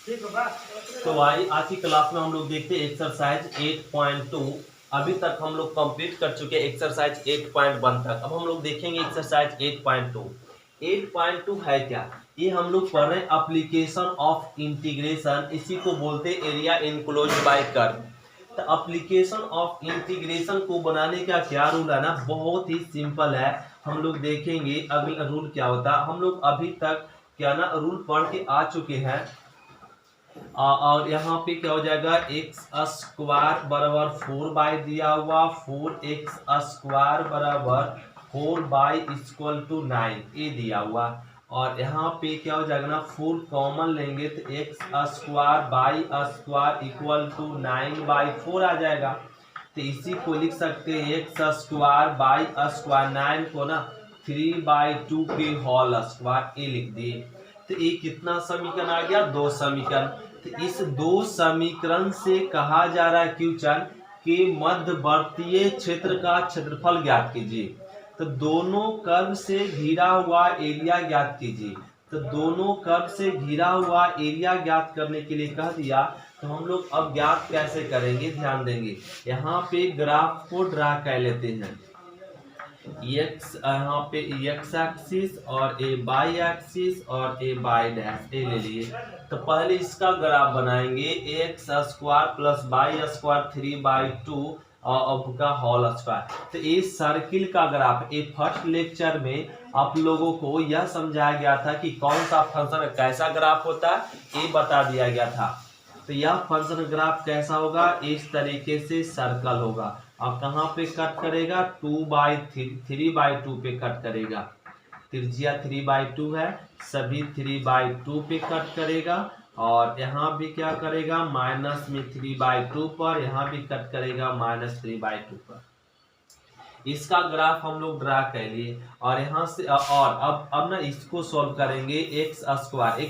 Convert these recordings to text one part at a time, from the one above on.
तो भाई आज की क्लास में हम लोग देखते हैं एक्सरसाइज 8.2। अभी तक हम लोग कंप्लीट कर चुके हैं एक्सरसाइज 8.1 तक। अब हम लोग देखेंगे एक्सरसाइज 8.2। 8.2 है क्या? ये हम लोग पढ़ रहे हैं एप्लीकेशन ऑफ इंटीग्रेशन, इसी को बोलते हैं एरिया इनक्लोज्ड बाय कर्व। तो एप्लीकेशन ऑफ इंटीग्रेशन को बनाने का क्या रूल है ना, बहुत ही सिंपल है। हम लोग देखेंगे अगला रूल क्या होता है। हम लोग अभी तक क्या ना रूल पढ़ के आ चुके हैं। और यहाँ पे क्या हो जाएगा, एक्स स्क्वायर बराबर 4 दिया हुआ, 4x स्क्वायर बराबर 4 इक्वल टू 9 ये दिया हुआ। और यहाँ पे क्या हो जाएगा ना, 4 कॉमन लेंगे तो x square by square equal to 9/4 आ जाएगा। तो इसी को लिख सकते हैं एक्स स्क्वायर बाई स्क्वायर 9 को ना 3/2 के होल स्क्वायर ये लिख दिए। तो ये कितना समीकरण आ गया, 2 समीकरण। तो इस 2 समीकरण से कहा जा रहा है क्वेश्चन कि मध्यवर्तीय क्षेत्र का क्षेत्रफल ज्ञात कीजिए। तो दोनों कर्व से घिरा हुआ एरिया ज्ञात कीजिए। तो दोनों कर्व से घिरा हुआ एरिया ज्ञात करने के लिए कह दिया। तो हम लोग अब ज्ञात कैसे करेंगे, ध्यान देंगे। यहाँ पे ग्राफ को ड्रा कर लेते हैं। एक्स यहाँ पे एक्स एक्सिस और ए वाई एक्सिस और ए वाई डैश ए ले लिए। तो पहले इसका ग्राफ बनाएंगे, x square plus y square 3/2 का होल स्क्वायर। तो ये सर्किल का ग्राफ। ये फर्स्ट लेक्चर में आप लोगों को यह समझाया गया था कि कौन सा फंक्शन कैसा ग्राफ होता है ये बता दिया गया था। तो यह फंक्शन ग्राफ कैसा होगा, इस तरीके से सर्कल होगा। अब कहाँ पे कट करेगा, 3/2 पे कट करेगा। त्रिज्या 3/2 है, सभी 3/2 पे कट करेगा। और यहाँ भी क्या करेगा, माइनस में 3/2 पर, यहाँ भी कट करेगा -3/2 पर। इसका ग्राफ हम लोग ड्रा कर लिए। और यहाँ से और अब ना इसको सॉल्व करेंगे। एक्स स्क्वायर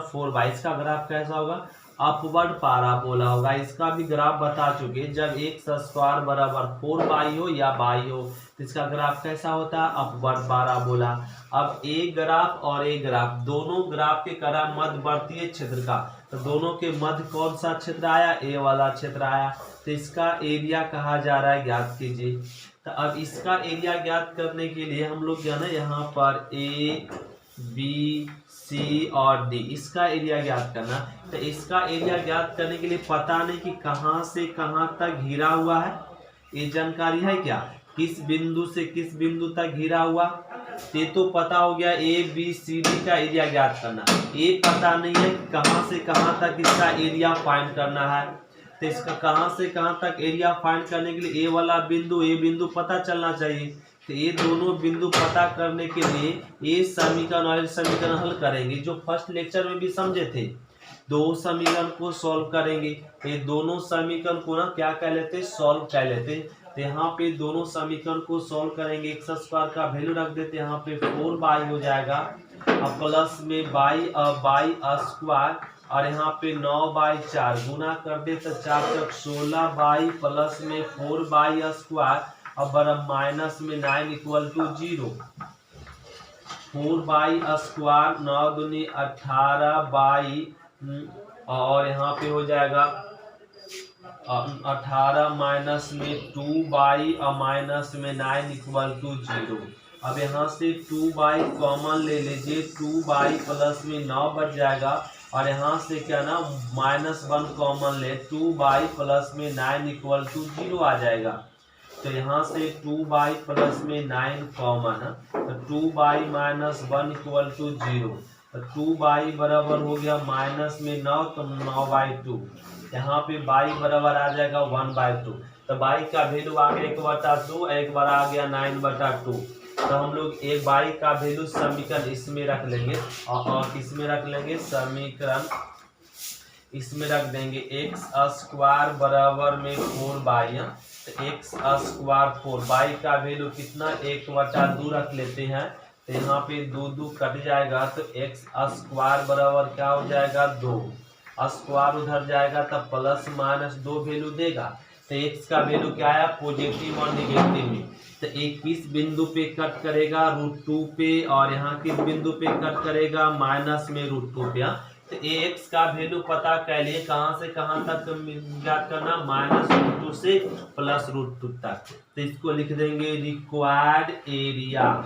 4 इसका ग्राफ कैसा होगा, अपवर्ड पाराबोला होगा। इसका भी ग्राफ बता चुके, जब एक्स स्क्वायर बराबर 4 हो या बाई हो तो इसका ग्राफ कैसा होता है, अपवर्ड पाराबोला। अब ए ग्राफ और ए ग्राफ दोनों ग्राफ के करा मध्यवर्तीय क्षेत्र का। तो दोनों के मध्य कौन सा क्षेत्र आया, ए वाला क्षेत्र आया। तो इसका एरिया कहा जा रहा है, ज्ञात कीजिए। तो अब इसका एरिया ज्ञात करने के लिए हम लोग जो है ना यहाँ पर ए बी सी और डी इसका एरिया ज्ञात करना। तो इसका एरिया ज्ञात करने के लिए पता नहीं कि कहाँ से कहाँ तक घिरा हुआ है, ये जानकारी है क्या, किस बिंदु से किस बिंदु तक घिरा हुआ। ये तो पता हो गया, ए बी सी डी का एरिया ज्ञात करना। ये पता नहीं है कहाँ से कहाँ तक इसका एरिया फाइंड करना है। तो इसका कहाँ से कहाँ तक एरिया फाइंड करने के लिए ए वाला बिंदु ए बिंदु पता चलना चाहिए। तो ये दोनों बिंदु पता करने के लिए ये समीकरण और समीकरण हल करेंगे, जो फर्स्ट लेक्चर में भी समझे थे। 2 समीकरण को सॉल्व करेंगे। तो ये दोनों समीकरण को ना क्या कह लेते, सॉल्व कह लेते। तो यहाँ पे दोनों समीकरण को सॉल्व करेंगे। एक्स स्क्वायर का वैल्यू रख देते, यहाँ पे 4 हो जाएगा। अब प्लस में बाई स्क्वायर और यहाँ पे 9/4 गुना कर दे तो 4 तक 16 प्लस में 4 स्क्वायर अब बराबर माइनस में 9 इक्वल टू 0। 4 स्क्वायर 9 दूनी 18 और यहाँ पे हो जाएगा 18 माइनस में 2 और माइनस में 9 इक्वल टू 0। अब यहाँ से 2 कॉमन ले लीजिए, 2 प्लस में 9 बच जाएगा। और यहाँ से क्या ना -1 कॉमन ले, 2 प्लस में 9 इक्वल टू 0 आ जाएगा। तो यहाँ से 2 प्लस में 9 कॉमन है, तो 2 -1 इक्वल टू 0। तो 2 बराबर हो गया माइनस में 9 तो 9/2। यहाँ पे बराबर आ जाएगा 1/2। तो का वैल्यू आ गया 1/2, एक बार आ गया 9/2। तो हम लोग एक का वैल्यू समीकरण इसमें रख लेंगे और इसमें रख लेंगे समीकरण इसमें रख देंगे। एक्स स्क्वायर बराबर में 4 तो एक्स स्क्वायर 4 का वैल्यू कितना, 1/2 रख लेते हैं। तो यहाँ पे 2 कट जाएगा तो एक्स स्क्वायर बराबर क्या हो जाएगा, 2। स्क्वायर उधर जाएगा तब प्लस माइनस 2 वैल्यू देगा। तो एक्स का वैल्यू क्या आया, पॉजिटिव और निगेटिव में। तो एक किस बिंदु पे कट करेगा, √2 पे। और यहाँ किस बिंदु पे कट करेगा, माइनस में √2 पे। तो एक्स का वैल्यू पता कर लिए, कहां से कहां तक ज्ञात करना, -√2 से +√2 तक। तो इसको लिख देंगे रिक्वायर्ड एरिया।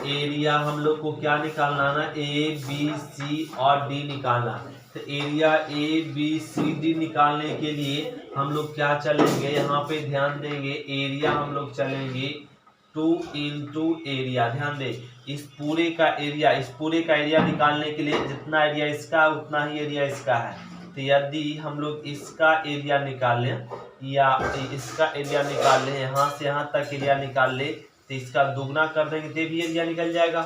एरिया हम लोग को क्या निकालना ना, ए बी सी और डी निकालना। तो area A B C D निकालने के लिए हम लोग क्या चलेंगे, यहाँ पे ध्यान देंगे, एरिया हम लोग चलेंगे 2 इंटू एरिया। ध्यान दे, इस पूरे का एरिया निकालने के लिए जितना एरिया इसका उतना ही एरिया इसका है। तो यदि हम लोग इसका एरिया निकाल लें या इसका एरिया निकाल लें, यहाँ से यहाँ तक एरिया निकाल ले, तो इसका दुगना कर देंगे तो भी एरिया निकल जाएगा।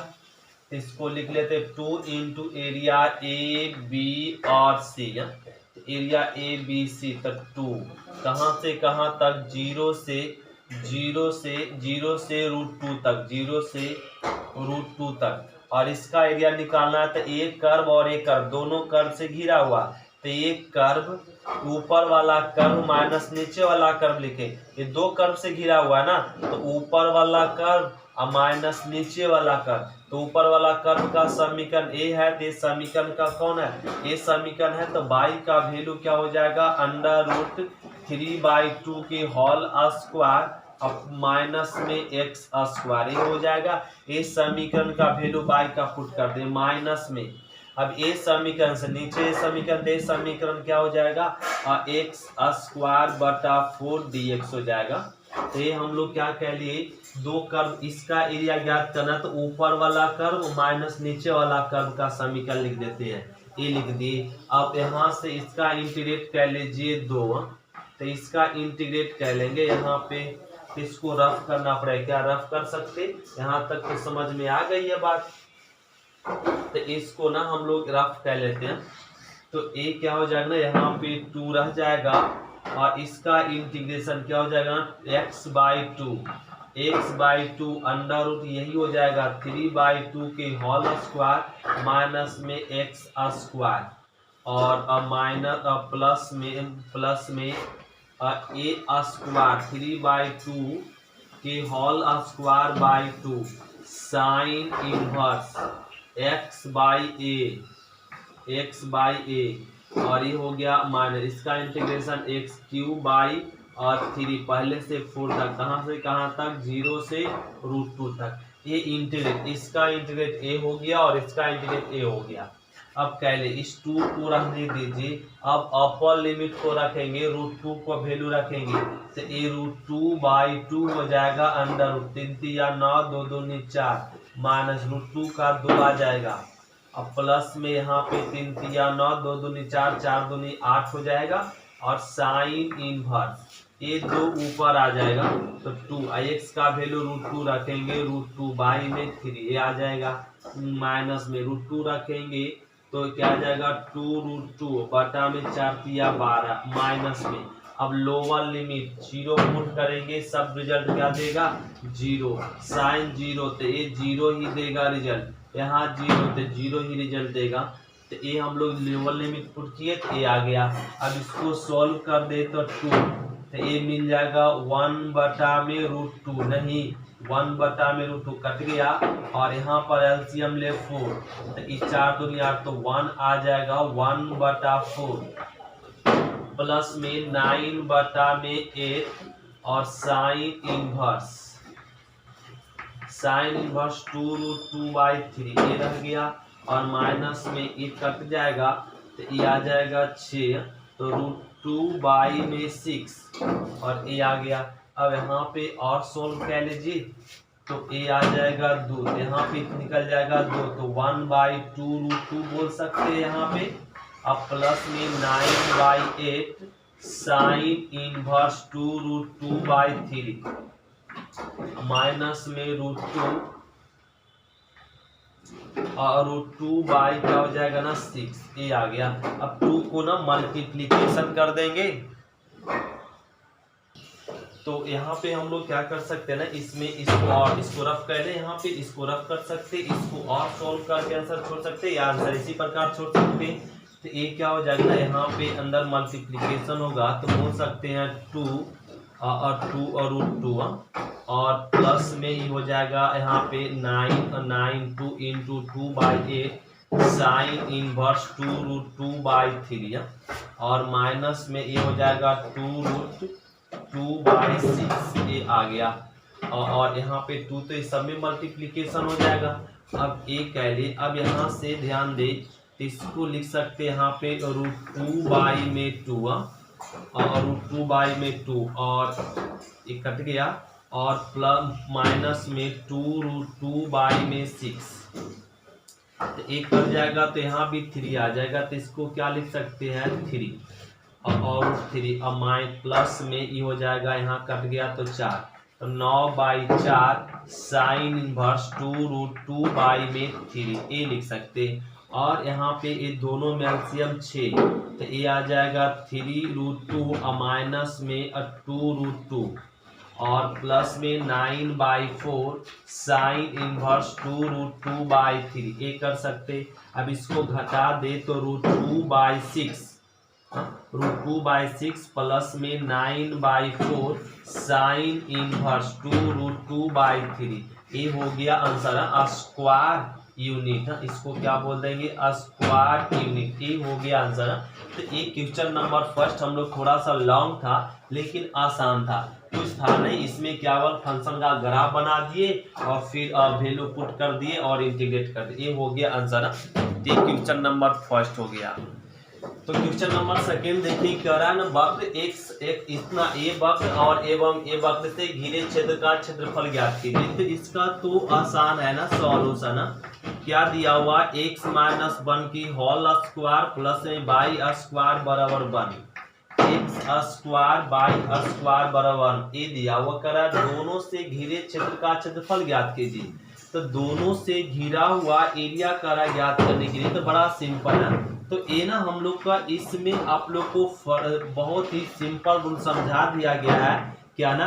तो इसको लिख लेते 2 इंटू एरिया ए बी और सी। एरिया ए बी सी तक 2, कहाँ से कहाँ तक, 0 से √2 तक, 0 से √2 तक। और इसका एरिया निकालना है तो एक कर्व और एक कर्व, दोनों कर्व से घिरा हुआ। तो एक कर्व ऊपर वाला कर्व माइनस नीचे वाला कर्व लिखे, ये दो कर्व से घिरा हुआ है ना, तो ऊपर वाला कर्व और माइनस नीचे वाला कर्व। तो ऊपर वाला कर्व का समीकरण ए है, तो समीकरण का कौन है, ये समीकरण है। तो बाई का वैल्यू क्या हो जाएगा, √3/2 के होल स्क्वायर अब माइनस में एक्स स्क्वायर, ये हो जाएगा। ये समीकरण का वैल्यू बाई का पुट कर दे माइनस में। अब ये समीकरण से नीचे समीकरण, समीकरण क्या हो जाएगा, x²/4 dx हो जाएगा। तो ये हम लोग क्या कह लिए, दो कर्व, इसका एरिया ज्ञात करना, तो ऊपर वाला कर्व माइनस नीचे वाला कर्व का समीकरण लिख देते हैं, ये लिख दिए। अब यहाँ से इसका इंटीग्रेट कर लीजिए 2, तो इसका इंटीग्रेट कर लेंगे। यहाँ पे इसको रफ करना पड़ेगा, क्या रफ कर सकते, यहाँ तक तो समझ में आ गई है बात। तो इसको ना हम लोग रफ कर लेते हैं। तो ए क्या हो जाएगा ना, यहाँ पे 2 रह जाएगा और इसका इंटीग्रेशन क्या हो जाएगा, x/2 अंडर यही हो जाएगा 3/2 के होल स्क्वायर माइनस में एक्स स्क्वायर और माइनस प्लस में ए स्क्वायर 3/2 के whole square by 2 sine inverse x/a और ये हो गया माइनस, इसका इंटीग्रेशन x³ और 3 पहले से 4 तक, कहाँ से कहाँ तक, 0 से √2 तक। ये इंटीग्रेट, इसका इंटीग्रेट a हो गया और इसका इंटीग्रेट a हो गया। अब कह ले इस 2 को रखने दीजिए। अब अपर लिमिट को रखेंगे, √2 को वैल्यू रखेंगे, तो a √2/2 हो जाएगा अंडर 3 या 9 2 2 4 माइनस √2 का 2 आ जाएगा। अब प्लस में यहाँ पे 3 या 9 2 2 4 4 2 8 हो जाएगा और साइन इनवर्स ये 2 ऊपर आ जाएगा। तो 2 x का वैल्यू √2 रखेंगे, √2 बाई में 3 ये आ जाएगा, माइनस में √2 रखेंगे तो क्या आ जाएगा 2√2 बटा में 4 या 12 माइनस में। अब लोअर लिमिट 0 पुट करेंगे, सब रिजल्ट क्या देगा 0, साइन 0 तो ये 0 ही देगा रिजल्ट, यहाँ 0 तो 0 ही रिजल्ट देगा। तो ये हम लोग लोअर लिमिट पुट किए तो ये आ गया। अब इसको सॉल्व कर दे तो 2, तो ये मिल जाएगा 1/√2 नहीं 1/√2 कट गया और यहाँ पर एलसीएम ले 4, तो इस 4 दूनी 8 तो 1 आ जाएगा 1/4 प्लस में 9/8 और साइन इनवर्स 2√2/3 ये रह गया और माइनस में ये कट जाएगा तो ये आ जाएगा 6, तो √2 बाई में 6 और ये आ गया। अब यहाँ पे और सोल्व कर लीजिए तो ये आ जाएगा 2, यहाँ पे निकल जाएगा 2, तो 1/2√2 बोल सकते हैं यहाँ पे। अब प्लस में 9/8 साइन इनवर्स 2√2/3 माइनस में √2 और √2 बाई क्या हो जाएगा ना 6 ये आ गया। अब 2 को ना मल्टीप्लीकेशन कर देंगे तो यहाँ पे हम लोग क्या कर सकते हैं ना, इसमें इसको और इसको रफ कर ले, यहाँ पे इसको रफ कर सकते, इसको और सोल्व करके आंसर छोड़ सकते या आंसर इसी प्रकार छोड़ सकते। तो ये क्या हो जाएगा ना, यहाँ पे अंदर मल्टीप्लीकेशन होगा तो बोल सकते हैं 2 और 2 और √2 और प्लस में ये हो जाएगा यहाँ पे 9 इंटू 2/8 साइन इनवर्स 2√2/3 और माइनस में ये हो जाएगा 2√2/6 ये आ गया और यहाँ पे 2 तो इस सब में मल्टीप्लीकेशन हो जाएगा। अब ये कह लिए, अब यहाँ से ध्यान दे तो इसको लिख सकते हैं यहाँ पे √2/2 और √2/2 और ये कट गया और प्लस माइनस में 2√2/6 तो एक कट जाएगा तो यहाँ भी 3 आ जाएगा तो इसको क्या लिख सकते हैं 3 और 3 अब प्लस में ये हो जाएगा, यहाँ कट गया तो 4 तो 9/4 साइन इनवर्स 2√2/3 ये लिख सकते हैं। और यहाँ पे ये दोनों में एलसीएम 6 तो ये आ जाएगा 3√2 माइनस में 2√2 और प्लस में 9/4 साइन इनवर्स 2√2/3 ये कर सकते। अब इसको घटा दे तो √2/6 प्लस में 9/4 साइन इनवर्स 2√2/3 ये हो गया आंसर स्क्वायर यूनिट। इसको क्या बोल देंगे स्क्वायर यूनिट, ये हो गया आंसर। तो ये क्वेश्चन नंबर फर्स्ट हम लोग थोड़ा सा लॉन्ग था लेकिन आसान था, कुछ था नहीं इसमें, क्या हुआ फंक्शन का ग्राफ बना दिए और फिर वैल्यू पुट कर दिए और इंटीग्रेट कर दिए, ये हो गया आंसर। ये क्वेश्चन नंबर फर्स्ट हो गया। तो क्वेश्चन नंबर सेकेंड देखिए, कह रहा है ना वक्र एक इतना ए वक्र और एवं ए वक्र से घिरे क्षेत्र का क्षेत्रफल ज्ञात कीजिए। तो इसका तो आसान है ना सॉल्यूशन, क्या दिया हुआ x - 1 की होल स्क्वायर प्लस में y स्क्वायर बराबर 1 x स्क्वायर y स्क्वायर बराबर 1 ये दिया हुआ। करा दोनों से घिरे क्षेत्र का क्षेत्रफल ज्ञात कीजिए। तो दोनों से घिरा हुआ एरिया करा ज्ञात करने के लिए तो बड़ा सिंपल है। तो ये ना हम लोग का इसमें आप लोग को बहुत ही सिंपल रूल समझा दिया गया है, क्या ना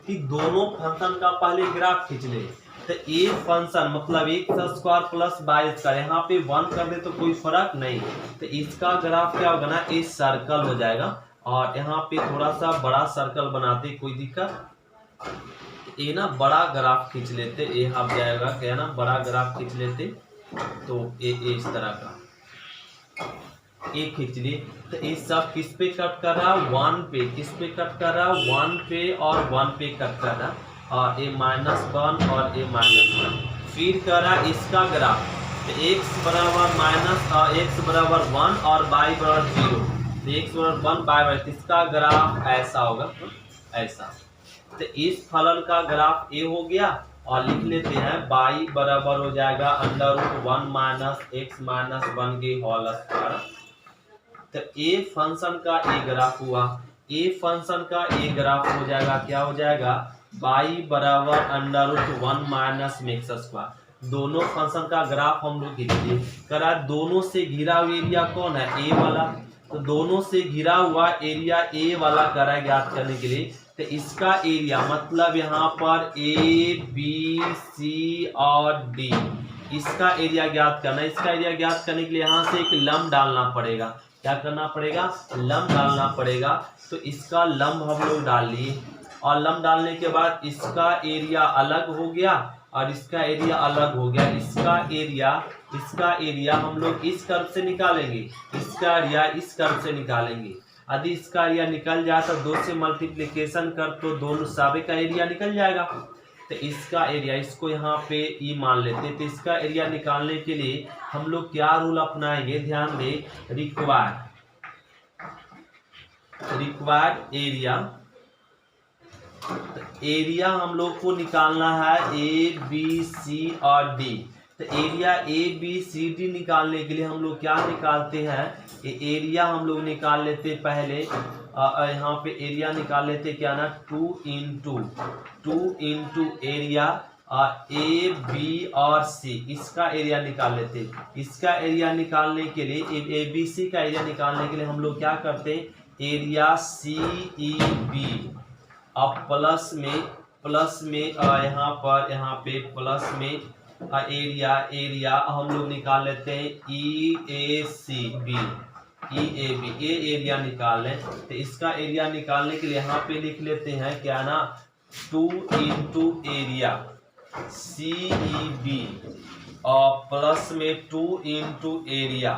कि दोनों फंक्शन का पहले ग्राफ खींच ले। तो ए फंक्शन मतलब x square plus y square, यहाँ पे 1 कर दे तो कोई फर्क नहीं। तो इसका ग्राफ क्या होगा ना ये सर्कल हो जाएगा और यहाँ पे थोड़ा सा बड़ा सर्कल बनाते, कोई दिक्कत ये ना बड़ा ग्राफ खींच लेते, ये आप जाएगा क्या ना बड़ा ग्राफ खींच लेते तो ये इस तरह का ये खींच लिए। तो ये सब किस पे कट कर रहा 1 पे, किस पे कट कर रहा 1 पे और 1 पे कट कर रहा और ये -1 और ये -1 फिर करा इसका ग्राफ। तो x बराबर x बराबर 1 और y बराबर 0, तो x बराबर 1 y इसका ग्राफ ऐसा होगा ऐसा। तो इस फलन का ग्राफ ए हो गया और लिख लेते हैं y बराबर हो जाएगा √1 - x - 1 की होल स्क्वायर। तो ए फंक्शन का ए ग्राफ हुआ, ए फंक्शन का ए ग्राफ हो जाएगा, क्या हो जाएगा y बराबर √1 - x स्क्वायर। दोनों फंक्शन का ग्राफ हम लोग खींचिए। करा दोनों से घिरा हुआ एरिया कौन है ए वाला, तो दोनों से घिरा हुआ एरिया ए वाला करा ज्ञात करने के लिए। तो इसका एरिया मतलब यहाँ पर ए बी सी और डी, इसका एरिया ज्ञात करना। इसका एरिया ज्ञात करने के लिए यहाँ से एक लंब डालना पड़ेगा, क्या करना पड़ेगा लंब डालना पड़ेगा। तो इसका लंब हम लोग डाल लिए और लंब डालने के बाद इसका एरिया अलग हो गया और इसका एरिया अलग हो गया। इसका एरिया हम लोग इस कर्व से निकालेंगे, इसका एरिया इस कर्व से निकालेंगे। यदि इसका एरिया निकल जाए तो 2 से मल्टीप्लिकेशन कर तो दोनों साबे का एरिया निकल जाएगा। तो इसका एरिया इसको यहाँ पे ई मान लेते हैं। तो इसका एरिया निकालने के लिए हम लोग क्या रूल अपनाएंगे, ध्यान दे रिक्वायर्ड एरिया हम लोग को निकालना है ए बी सी और डी। तो area A B C D निकालने के लिए हम लोग क्या निकालते हैं, एरिया हम लोग निकाल लेते पहले। यहाँ पे एरिया निकाल लेते क्या ना 2 इंटू एरिया ए बी और सी, इसका एरिया निकाल लेते। इसका एरिया निकालने के लिए ए बी सी का एरिया निकालने के लिए हम लोग क्या करते हैं एरिया सी ई बी अब प्लस में यहाँ पे प्लस में एरिया हम लोग निकाल लेते हैं E A C B, E A B, A area निकाल लें। तो इसका एरिया निकालने के लिए यहाँ पे लिख लेते हैं क्या ना, 2 into area C E B और प्लस में 2 into area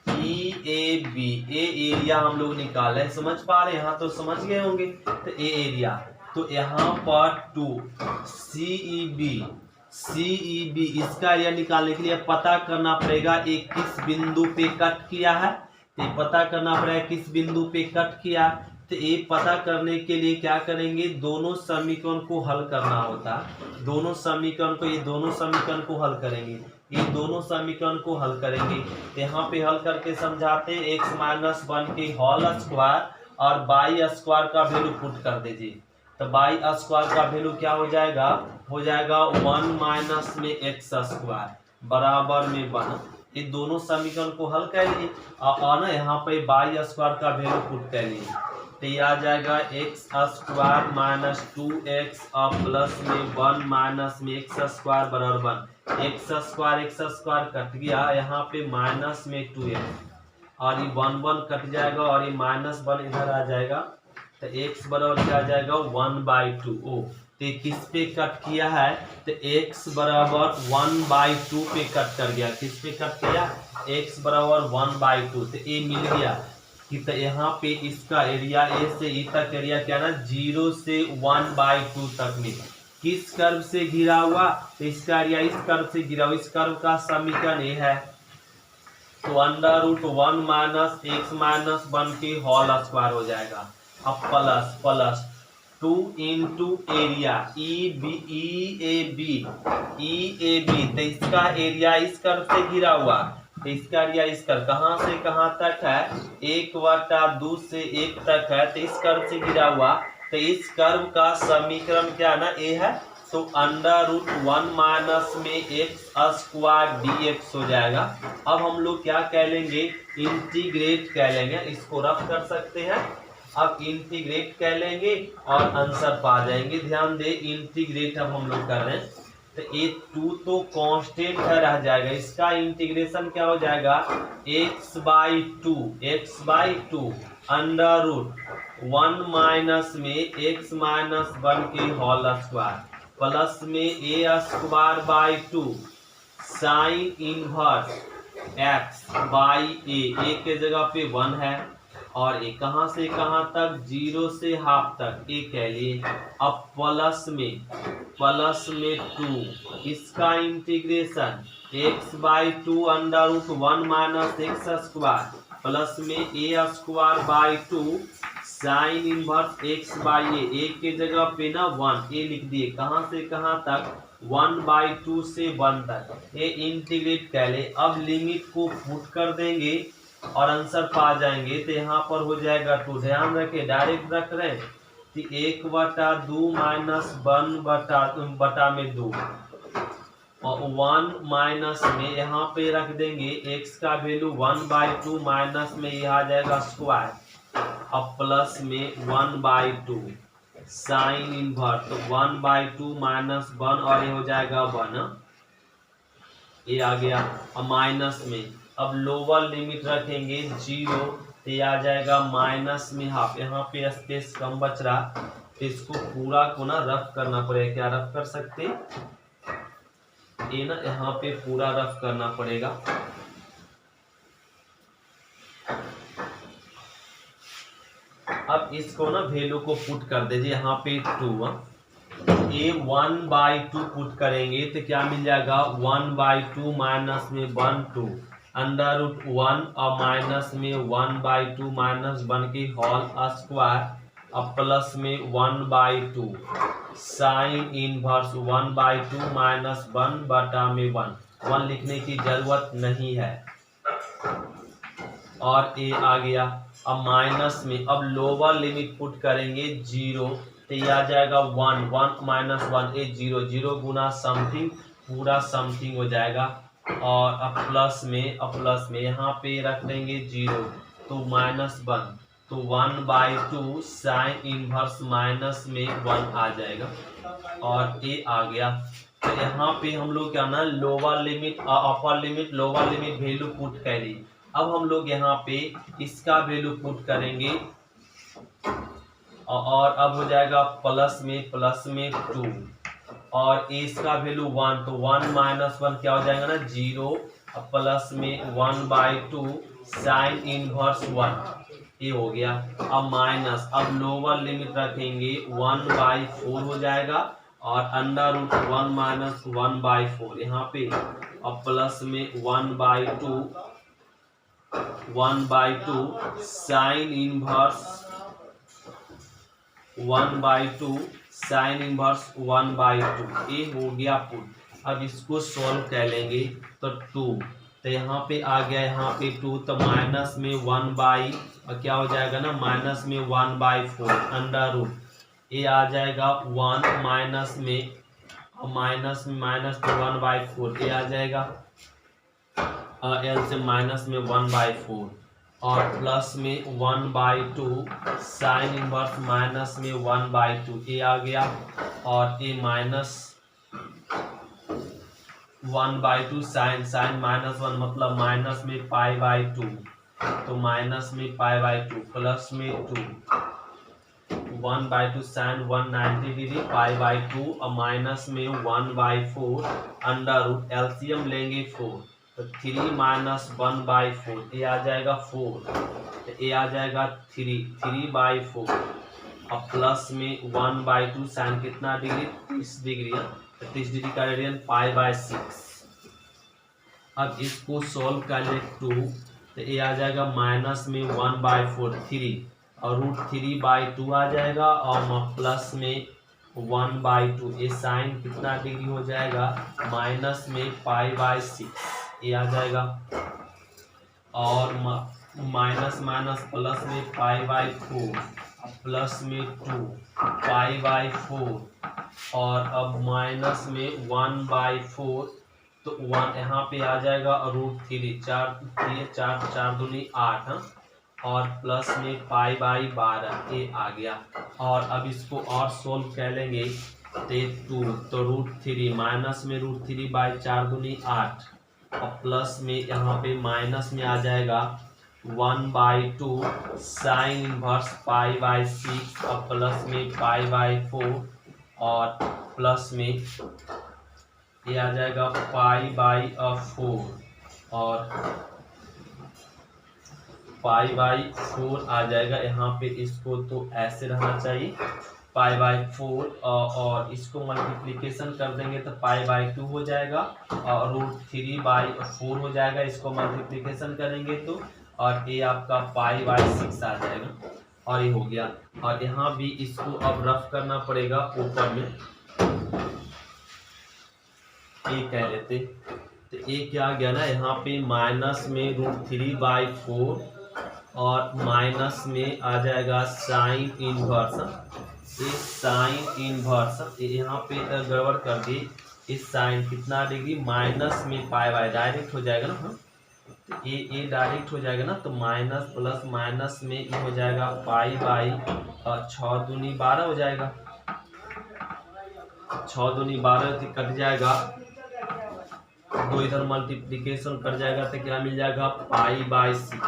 E A B. A area हम लोग निकाले, समझ पा रहे हैं? यहाँ तो समझ गए होंगे। तो ए एरिया, तो यहाँ पर 2 सी ई बी इसका एरिया निकालने के लिए पता करना पड़ेगा एक किस बिंदु पे कट किया है। तो पता करना पड़ेगा किस बिंदु पे कट किया। तो ये पता करने के लिए क्या करेंगे, दोनों समीकरण को हल करना होता है। दोनों समीकरण को, ये दोनों समीकरण को हल करेंगे, ये दोनों समीकरण को हल करेंगे। तो यहाँ पे हल करके समझाते हैं। x माइनस 1 के होल स्क्वायर और बाई स्क्वायर का वैल्यू पुट कर दीजिए। तो बाई स्क्वायर का वैल्यू क्या हो जाएगा, 1 माइनस में एक्स स्क्वायर बराबर में 1। ये दोनों समीकरण को हल कर लिए और ना यहाँ पे बाई स्क्वायर का वैल्यू पुट कर लिए। तो ये आ जाएगा एक्स स्क्वायर माइनस 2x और प्लस में 1 माइनस में एक्स स्क्वायर बराबर 1। एक्स स्क्वायर कट गया, यहाँ पे माइनस में 2x और ये 1 कट जाएगा और ये -1 इधर आ जाएगा। तो x बराबर क्या आ जाएगा, 1/2। ओ तो किस पे कट किया है, तो x बराबर 1/2 पे कट कर गया। किस पे कट किया, x बराबर 1/2। तो a मिल गया कि तो यहाँ पे इसका एरिया a से e तक एरिया क्या ना, 0 से 1/2 तक में किस कर्व से घिरा हुआ, तो इसका एरिया इस कर्व से घिरा हुआ। इस कर्व का समीकरण ये है। तो √1 माइनस x माइनस 1 के होल स्क्वायर हो जाएगा। अब plus 2 into area E A B. तो इसका एरिया इस कर्व से घिरा हुआ। तो इसका एरिया इस कर्व कहाँ से कहाँ तक है, 1/2 से 1 तक है। तो इस कर्व से घिरा हुआ। तो इस कर्व का समीकरण क्या ना, ए है। तो √1 माइनस में एक्स स्क्वायर dx हो जाएगा। अब हम लोग क्या कह लेंगे, इंटीग्रेट कह लेंगे। इसको रफ कर सकते हैं। अब इंटीग्रेट कह लेंगे और आंसर पा जाएंगे। ध्यान दे, इंटीग्रेट अब हम लोग कर रहे हैं। तो ये 2 तो कांस्टेंट है, रह जाएगा। इसका इंटीग्रेशन क्या हो जाएगा, x/2 √1 माइनस में x माइनस 1 के होल स्क्वायर प्लस में a²/2 sign inverse x/a। a के जगह पे 1 है और ये कहाँ से कहाँ तक, 0 से हाफ तक, ये कह लिए। अब प्लस में 2 इसका integration x/2 √1 minus x square plus में a²/2 sign inverse x/a। a के जगह पे ना 1, ए लिख दिए। कहाँ से कहाँ तक, 1/2 से 1 तक। ये इंटीग्रेट कह ले। अब लिमिट को पुट कर देंगे और आंसर पा जाएंगे। तो यहाँ पर हो जाएगा 2। ध्यान रखे, डायरेक्ट रख रहे हैं। तो 1/2 माइनस 1/बटा में 2 और 1 माइनस में यहाँ पे रख देंगे x का वैल्यू 1/2 माइनस में यह आ जाएगा स्क्वायर। अब प्लस में 1/2 साइन इनवर्स। तो 1/2 माइनस 1 और ये हो जाएगा 1, ये आ गया। अब माइनस में अब लोअर लिमिट रखेंगे 0। तो ये आ जाएगा माइनस में हाफ। यहाँ पे स्पेस कम बच रहा, तो इसको पूरा को ना रफ करना पड़ेगा। क्या रफ कर सकते, ये ना यहाँ पे पूरा रफ करना पड़ेगा। अब इसको ना वैल्यू को पुट कर दीजिए। यहाँ पे 2 ये 1/2 पुट करेंगे तो क्या मिल जाएगा, 1/2 माइनस में 1 2 √1 और माइनस में 1/2 माइनस 1 की होल स्क्वायर और प्लस में 1/2 साइन इनवर्स 1/2 माइनस 1/1 लिखने की जरूरत नहीं है। और ये आ गया। अब माइनस में अब लोअर लिमिट पुट करेंगे 0। तो ये आ जाएगा 1 माइनस 1 ये 0 गुना समथिंग, पूरा समथिंग हो जाएगा। और अब प्लस में यहाँ पे रख देंगे 0 तो -1 तो 1/2 साइन इनवर्स माइनस में 1 आ जाएगा और ये आ गया। तो यहाँ पे हम लोग क्या ना lower limit upper limit lower limit value put करी अब हम लोग यहाँ पे इसका वैल्यू पुट करेंगे और अब हो जाएगा प्लस में 2 और ए इसका वैल्यू 1, तो 1 माइनस 1 क्या हो जाएगा ना 0, प्लस में 1/2 साइन इनवर्स 1, ये हो गया। अब माइनस, अब लोअर लिमिट रखेंगे 1/4 हो जाएगा और अंडर रूट 1 माइनस 1/4 यहाँ पे, अब प्लस में 1/2 साइन इनवर्स 1/2 साइन इनवर्स 1/2, ये हो गया पुट। अब इसको सॉल्व कर लेंगे तो 2, तो यहाँ पे आ गया, यहाँ पे 2, तो माइनस में 1 और क्या हो जाएगा ना माइनस में 1/4 अंडर रूट, ये आ जाएगा 1 माइनस में माइनस 1/4, ये आ जाएगा एल से माइनस में 1/4 और प्लस में 1/2 साइन इनवर्स माइनस में 1/2, ये आ गया और ये माइनस 1/2 साइन माइनस 1 मतलब माइनस में π/2, तो माइनस में π/2 प्लस में 2 1/2 साइन 190 डिग्री π/2 और माइनस में 1/4 अंडर रूट, एलसीएम लेंगे 4, तो 3 माइनस 1/4, ये आ जाएगा 4, तो ये आ जाएगा 3/4 और प्लस में 1/2 साइन कितना डिग्री 30 डिग्री, तो 30 डिग्री का रेडियन π/6। अब इसको सॉल्व कर ले 2, तो ये आ जाएगा माइनस में 1/4 3 और रूट 3/2 आ जाएगा और प्लस में 1/2, ये साइन कितना डिग्री हो जाएगा माइनस में π/6, ये आ जाएगा और माइनस प्लस में π/4 प्लस में 2 π/4 और अब माइनस में 1/4, तो 1 यहाँ पे आ जाएगा और रूट 3 4 दूनी 8 और प्लस में π/12, ये आ गया। और अब इसको और सोल्व कर लेंगे तो 2, तो रूट 3 माइनस में रूट 3/4 दूनी 8 और प्लस में यहाँ पे माइनस में आ जाएगा 1/2 साइन इनवर्स π/6 और प्लस में π/4 और प्लस में ये आ जाएगा π/4 और π/4 आ जाएगा यहाँ पे, इसको तो ऐसे रहना चाहिए π/4 और इसको मल्टीप्लिकेशन कर देंगे तो π/2 हो जाएगा और रूट 3/4 हो जाएगा, इसको मल्टीप्लिकेशन करेंगे तो, और ये आपका π/6 आ जाएगा और ये हो गया। और यहाँ भी इसको अब रफ करना पड़ेगा ऊपर में, ये कह लेते, तो ये क्या आ गया ना यहाँ पे माइनस में रूट 3/4 और माइनस में आ जाएगा साइन इनवर्स, ये साइन इनवर्स, यहाँ पे गड़बड़ कर दी, इस साइन कितना डिग्री माइनस में π/, डायरेक्ट हो जाएगा ना, हाँ तो ये डायरेक्ट हो जाएगा ना, तो माइनस प्लस माइनस में ये हो जाएगा π/, 6 दूनी 12 हो जाएगा, 6 दूनी 12 कट जाएगा, 2 इधर मल्टीप्लिकेशन कर जाएगा तो क्या मिल जाएगा π/6,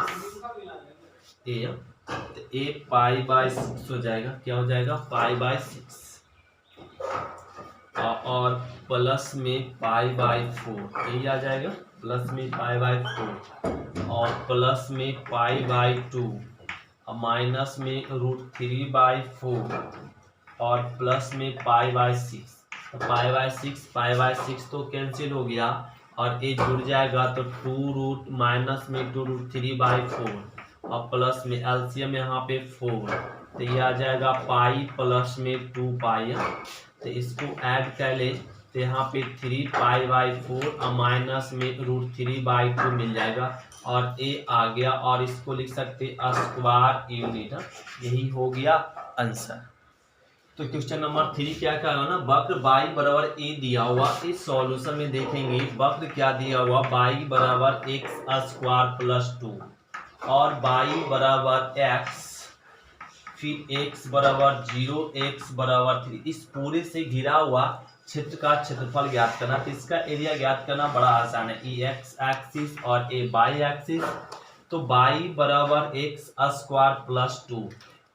ये तो ये π/6 हो जाएगा, क्या हो जाएगा π/6 और प्लस में π/4, यही आ जाएगा प्लस में π/4 और प्लस में π/2 और माइनस में रूट 3/4 और प्लस में π/6, तो π/6 तो कैंसिल हो गया और ये जुड़ जाएगा, तो 2 रूट माइनस में 2 रूट 3/4 और प्लस में एलसीएम यहाँ पे 4, तो ये आ जाएगा पाई प्लस में 2π, तो इसको ऐड कर ले तो यहाँ पे 3π/4 और माइनस में रूट 3/2 मिल जाएगा और ये आ गया, और इसको लिख सकते स्क्वायर यूनिट, यही हो गया आंसर। तो क्वेश्चन नंबर 3 क्या कह रहा ना, वक्र y बराबर a दिया हुआ, इस सॉल्यूशन में देखेंगे वक्र क्या दिया हुआ y बराबर x² + 2 और y बराबर x, फिर x बराबर 0, x बराबर 3, इस पूरे से घिरा हुआ क्षेत्र का क्षेत्रफल ज्ञात करना। तो इसका एरिया ज्ञात करना बड़ा आसान है, ये x एक्सिस और ये y एक्सिस, तो बाई बराबर एक्स स्क्वायर प्लस 2,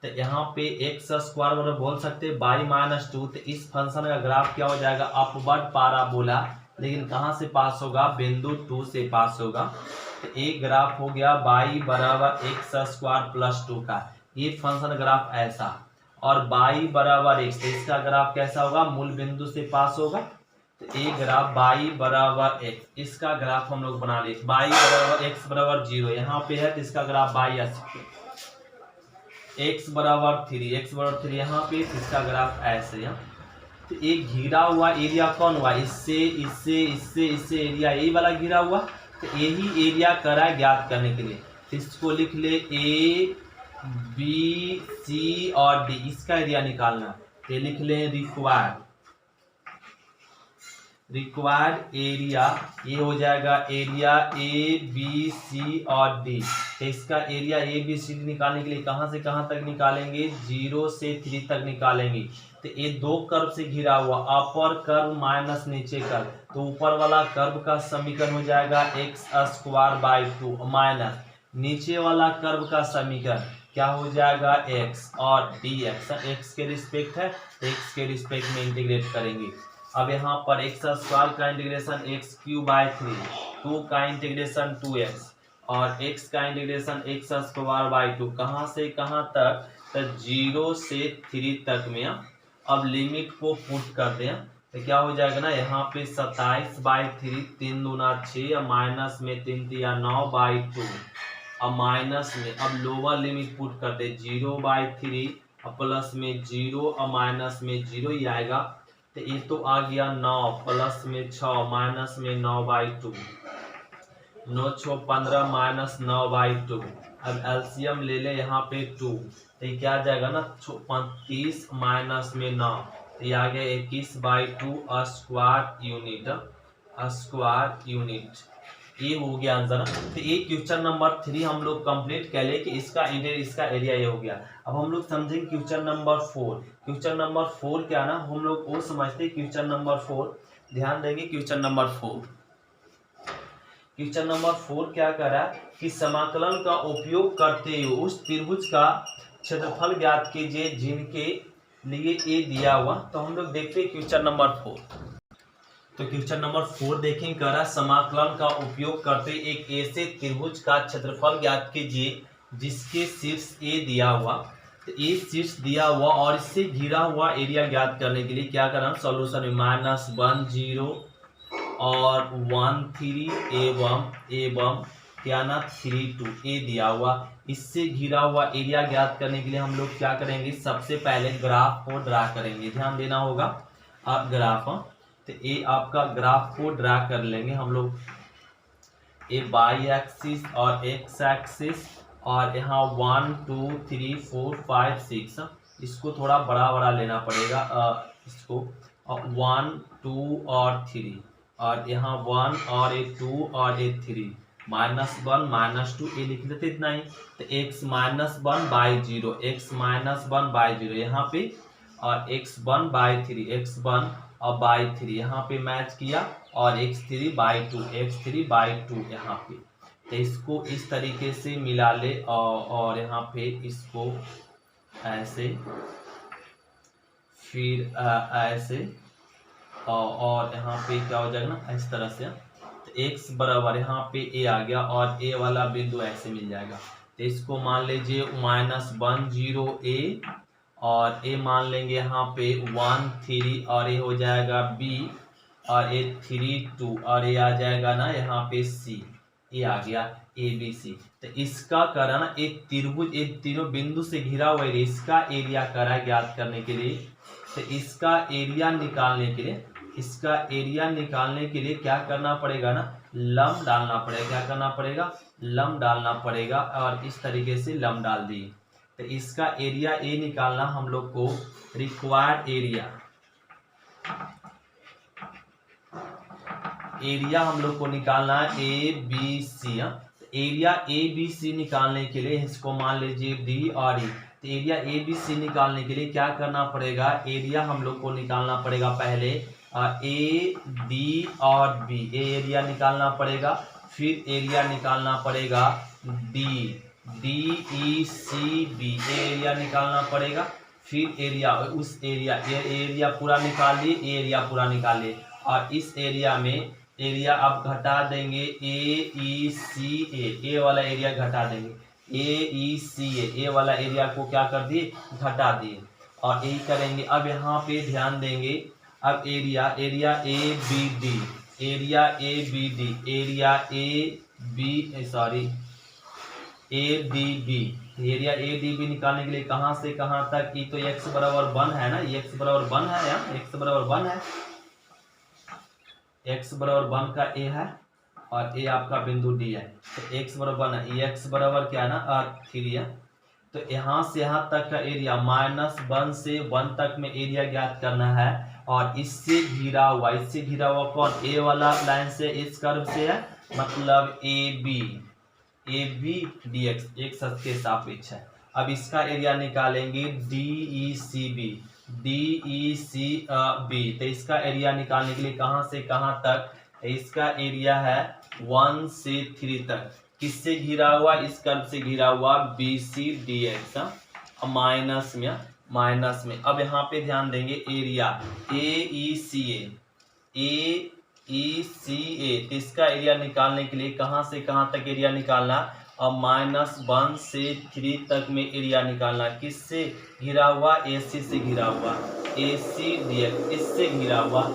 तो यहाँ पे एक्स स्क्वायर बराबर बोल सकते हैं बाई माइनस 2। तो इस फंक्शन का ग्राफ क्या हो जाएगा, अपवर्ड पाराबोला, लेकिन कहाँ से पास होगा, बिंदु 2 से पास होगा। तो एक ग्राफ हो गया बाई बराबर एक्स स्क्वायर प्लस 2 का, ये फंक्शन ग्राफ ऐसा, और बाई बराबर एक्स, तो इसका ग्राफ कैसा होगा, मूल बिंदु से पास होगा। तो एक ग्राफ बाई बराबर एक्स, इसका ग्राफ हम लोग बना लिए, बाई बराबर एक्स बराबर 0 यहाँ पे है, तो इसका ग्राफ बाई एक्स बराबर 3, एक्स बराबर 3 यहाँ पे, तो इसका ग्राफ ऐसे है। तो एक घिरा हुआ एरिया कौन हुआ, इससे इससे इससे इससे एरिया ए वाला घिरा हुआ, तो यही एरिया करा ज्ञात करने के लिए। तो इसको लिख ले ए बी सी और डी, इसका एरिया निकालना, तो लिख ले रिक्वायर्ड एरिया, ये हो जाएगा एरिया ए बी सी और डी। तो इसका area A B C D निकालने के लिए कहाँ से कहाँ तक निकालेंगे, 0 से 3 तक निकालेंगे। तो ये दो कर्व से घिरा हुआ, अपर कर्व माइनस नीचे कर्व, तो ऊपर वाला कर्व का समीकरण हो जाएगा एक्स स्क्वायर बाई 2 माइनस नीचे वाला कर्व का समीकरण क्या हो जाएगा, एक्स और डी एक्स, एक्स के रिस्पेक्ट है, एक्स के रिस्पेक्ट में इंटीग्रेट करेंगे। अब यहाँ पर एक्स स्क्वायर का इंटीग्रेशन एक्स क्यूब बाई 3, 2 का इंटीग्रेशन 2x और x का इंटीग्रेशन एक्स स्क्वायर बाई 2, कहाँ से कहाँ तक, तो 0 से 3 तक में। अब लिमिट को पुट करते हैं, तो क्या हो जाएगा ना, यहाँ पे 27 बाई 3, 3 दूना 6, माइनस में 3 तिया 9 बाई 2, अब माइनस में, अब लोअर लिमिट पुट करते 0 बाई 3 प्लस में 0 और माइनस में 0 ही आएगा। तो ये तो आ गया 9 प्लस में 6 माइनस में 9 बाई 2, 9 6 15 माइनस 9 बाई 2। अब एलसीएम ले ले यहाँ पे 2, तो ये क्या आ जाएगा ना, 35 माइनस में 9, तो ये आ गया 21 बाई 2 स्क्वायर यूनिट। ये हो गया आंसर। तो ये क्वेश्चन नंबर 3 हम लोग कंप्लीट कर ले कि इसका एरिया ये हो गया। अब हम लोग समझेंगे क्वेश्चन नंबर 4। क्वेश्चन नंबर 4 क्या ना, हम लोग वो समझते हैं क्वेश्चन नंबर 4, ध्यान देंगे क्वेश्चन नंबर 4। क्वेश्चन नंबर 4 क्या कर रहा है कि समाकलन का उपयोग करते हुए उस त्रिभुज का क्षेत्रफल ज्ञात कीजिए जिनके लिए ए दिया हुआ। तो हम लोग देखते हैं क्वेश्चन नंबर 4। तो क्वेश्चन नंबर 4 देखें, कह रहा समाकलन का उपयोग करते एक ऐसे त्रिभुज का क्षेत्रफल ज्ञात कीजिए जिसके शीर्ष ए दिया हुआ। तो ए शीर्ष दिया हुआ और इससे घिरा हुआ एरिया ज्ञात करने के लिए क्या करना, सॉल्यूशन में -1 0 और 1 3 एवं क्या ना 3 2 ए दिया हुआ। इससे घिरा हुआ एरिया ज्ञात करने के लिए हम लोग क्या करेंगे, सबसे पहले ग्राफ को ड्रा करेंगे। ध्यान देना होगा आप ग्राफ, तो ये आपका ग्राफ को ड्रा कर लेंगे हम लोग। ये वाई एक्सिस और एक्स एक्सिस, और यहाँ 1 2 3 4 5 6, इसको थोड़ा बड़ा बड़ा लेना पड़ेगा इसको, 1 2 और 3, और यहाँ 1 और ये 2 और ये 3, -1 -2 ये लिख लेते इतना ही। तो x-1 बाई 0, x-1 बाई 0 यहाँ पे, और x1 बाई 3, x1 और बाई 3 यहाँ पे मैच किया, और x3 बाई 2, x3 बाई 2 यहाँ पे। तो इसको इस तरीके से मिला ले, और यहाँ पे इसको ऐसे, फिर ऐसे, और यहाँ पे क्या हो जाएगा ना, इस तरह से। तो x बराबर यहाँ पे a आ गया, और a वाला बिंदु ऐसे मिल जाएगा। तो इसको मान लीजिए -1 0 a, और a मान लेंगे यहाँ पे 1 3, और ये हो जाएगा b, और ये 3 2, और ये आ जाएगा ना यहाँ पे c, ये आ गया a b c। तो इसका करा ना एक त्रिभुज, एक तीनों बिंदु से घिरा हुआ है, इसका एरिया करा ज्ञात करने के लिए। तो इसका एरिया निकालने के लिए, इसका एरिया निकालने के लिए क्या करना पड़ेगा ना, लंब डालना पड़ेगा। क्या करना पड़ेगा, लंब डालना पड़ेगा, और इस तरीके से लंब डाल दिए। तो इसका एरिया ए निकालना हम लोग को, रिक्वायर्ड एरिया हम लोग को निकालना है A B C. Area A B C निकालने के लिए इसको मान लीजिए डी और ई। तो एरिया ए बी सी निकालने के लिए क्या करना पड़ेगा, एरिया हम लोग को निकालना पड़ेगा पहले ए डी और बी, ए एरिया निकालना पड़ेगा, फिर एरिया निकालना पड़ेगा D D E C B, area निकालना पड़ेगा। फिर एरिया, उस एरिया पूरा निकालिए, एरिया पूरा निकालिए, और इस एरिया में एरिया आप घटा देंगे ए ई सी ए वाला एरिया घटा देंगे, ए ई सी ए वाला एरिया को क्या कर दिए, घटा दिए, और यही करेंगे। अब यहाँ पे ध्यान देंगे, अब area A B D, area A B D, area A D B, area A D B निकालने के लिए कहाँ से कहाँ तक, ये तो x बराबर 1 है ना, x बराबर 1 है, यहाँ x बराबर 1 है, x बराबर 1 का a है और a आपका बिंदु d है, तो x बराबर 1 है, x बराबर क्या है ना 3 है। तो यहाँ से यहाँ तक का एरिया -1 से 1 तक में एरिया ज्ञात करना है, और इससे घिरा हुआ कौन, a वाला लाइन से, इस कर्व से है, मतलब ए बी डी एक्स अक्ष के सापेक्ष है। अब इसका एरिया निकालेंगे डी ई सी बी, तो इसका एरिया निकालने के लिए कहाँ से कहाँ तक, इसका एरिया है 1 से 3 तक, किससे घिरा हुआ, इस कर्व से घिरा हुआ B C D x, minus में। अब यहाँ पे ध्यान देंगे, एरिया ए ई सी ए, तो इसका एरिया निकालने के लिए कहाँ से कहाँ तक एरिया निकालना, अब -1 से 3 तक में एरिया निकालना, किससे घिरा हुआ, AC से घिरा हुआ, AC DX, इससे घिरा हुआ,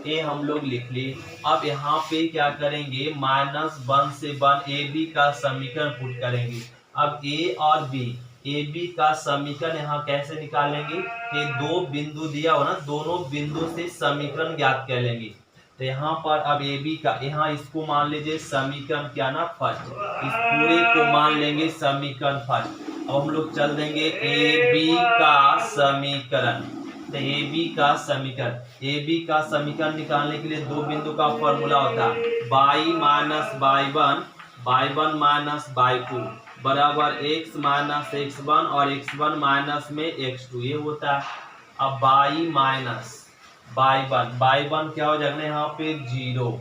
ये हम लोग लिख लिए। अब यहाँ पे क्या करेंगे, -1 से 1 AB का समीकरण पुट करेंगे। अब A और B, AB का समीकरण यहाँ कैसे निकालेंगे, ये दो बिंदु दिया हो ना, दोनों बिंदु से समीकरण ज्ञात कर लेंगे। तो यहाँ पर अब AB का, यहाँ इसको मान लीजिए समीकरण क्या ना फर्स्ट, इस पूरे को मान लेंगे समीकरण फर्स्ट। अब हम लोग चल देंगे AB का समीकरण, तो AB का समीकरण निकालने के लिए दो बिंदु का फॉर्मूला होता है, y minus y1 minus y2 बराबर x माइनस x1 और x1 माइनस में x2, ये होता है। अब y माइनस y1 क्या हो जाएगा यहाँ पे 0,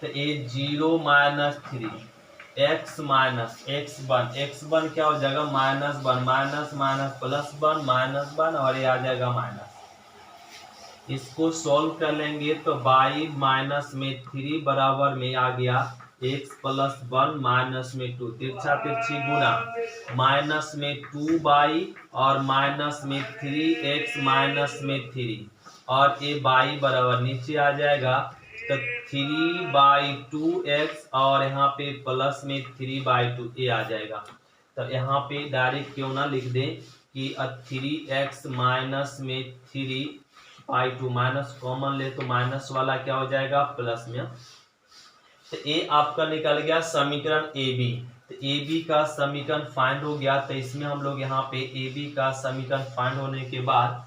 तो ये 0 माइनस 3, x माइनस x1 क्या हो जाएगा -1, माइनस +1 और ये आ जाएगा माइनस। इसको सॉल्व कर लेंगे तो y माइनस में 3 बराबर में आ गया x प्लस 1 माइनस में 2, तिरछा तिरछी गुना, माइनस में 2y और माइनस में 3x माइनस में 3, और ये y बराबर नीचे आ जाएगा, तो 3/2x और यहाँ पे प्लस में 3/2 ये आ जाएगा। तो यहाँ पे डायरेक्ट क्यों ना लिख दें कि 3x माइनस में 3/2, माइनस कॉमन ले तो माइनस वाला क्या हो जाएगा प्लस में। तो ये आपका निकल गया समीकरण AB। तो AB का समीकरण फाइंड हो गया, तो इसमें हम लोग यहाँ पे AB का समीकरण फाइंड होने के बाद,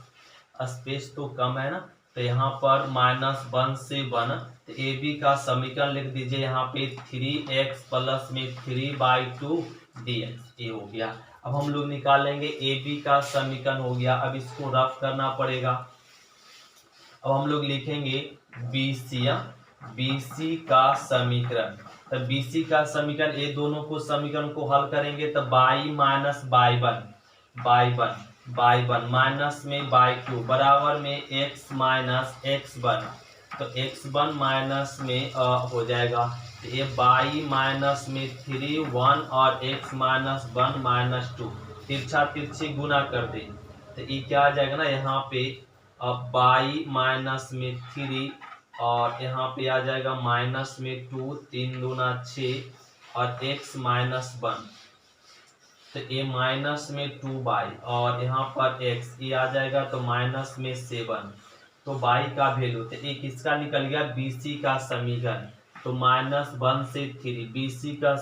स्पेस तो कम है ना, तो यहाँ पर -1 से 1, तो AB का समीकरण लिख दीजिए यहाँ पे 3x प्लस में 3/2 dx, ये हो गया। अब हम लोग निकालेंगे AB का समीकरण हो गया, अब इसको रफ करना पड़ेगा। अब हम लोग लिखेंगे BC का समीकरण, तो BC का समीकरण, ये दोनों को समीकरण को हल करेंगे तो y माइनस y1 माइनस में y2 बराबर में x माइनस x1, तो x1 माइनस में हो जाएगा, तो ये y माइनस में 3 1 और x माइनस 1 माइनस 2, तिरछा तिरछी गुना कर दे, तो ये क्या आ जाएगा ना, यहाँ पे अब y माइनस में 3 और यहाँ पे आ जाएगा माइनस में 2, 3 दूना 6 और x माइनस 1, तो ये माइनस में 2y और यहाँ पर x, ये आ जाएगा तो माइनस में 7, तो y का वैल्यू, तो ये किसका निकल गया BC का समीकरण, तो -1 से 3 BC का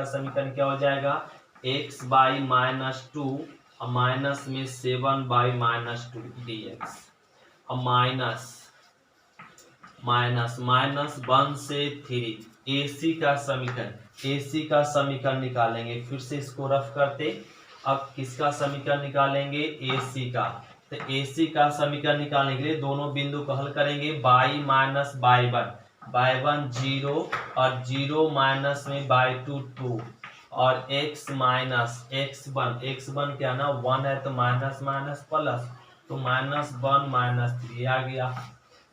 समीकरण क्या हो जाएगा x/-2 और माइनस में 7/-2 dx, और -1 से 3 AC का समीकरण निकालेंगे। फिर से इसको रफ करते, अब किसका समीकरण निकालेंगे AC का, तो AC का समीकरण निकालने के लिए दोनों बिंदु को हल करेंगे, y माइनस y1 0 और 0 माइनस में y2 2 और x माइनस x1 क्या ना 1 है तो माइनस माइनस प्लस, तो -1 -3 आ गया।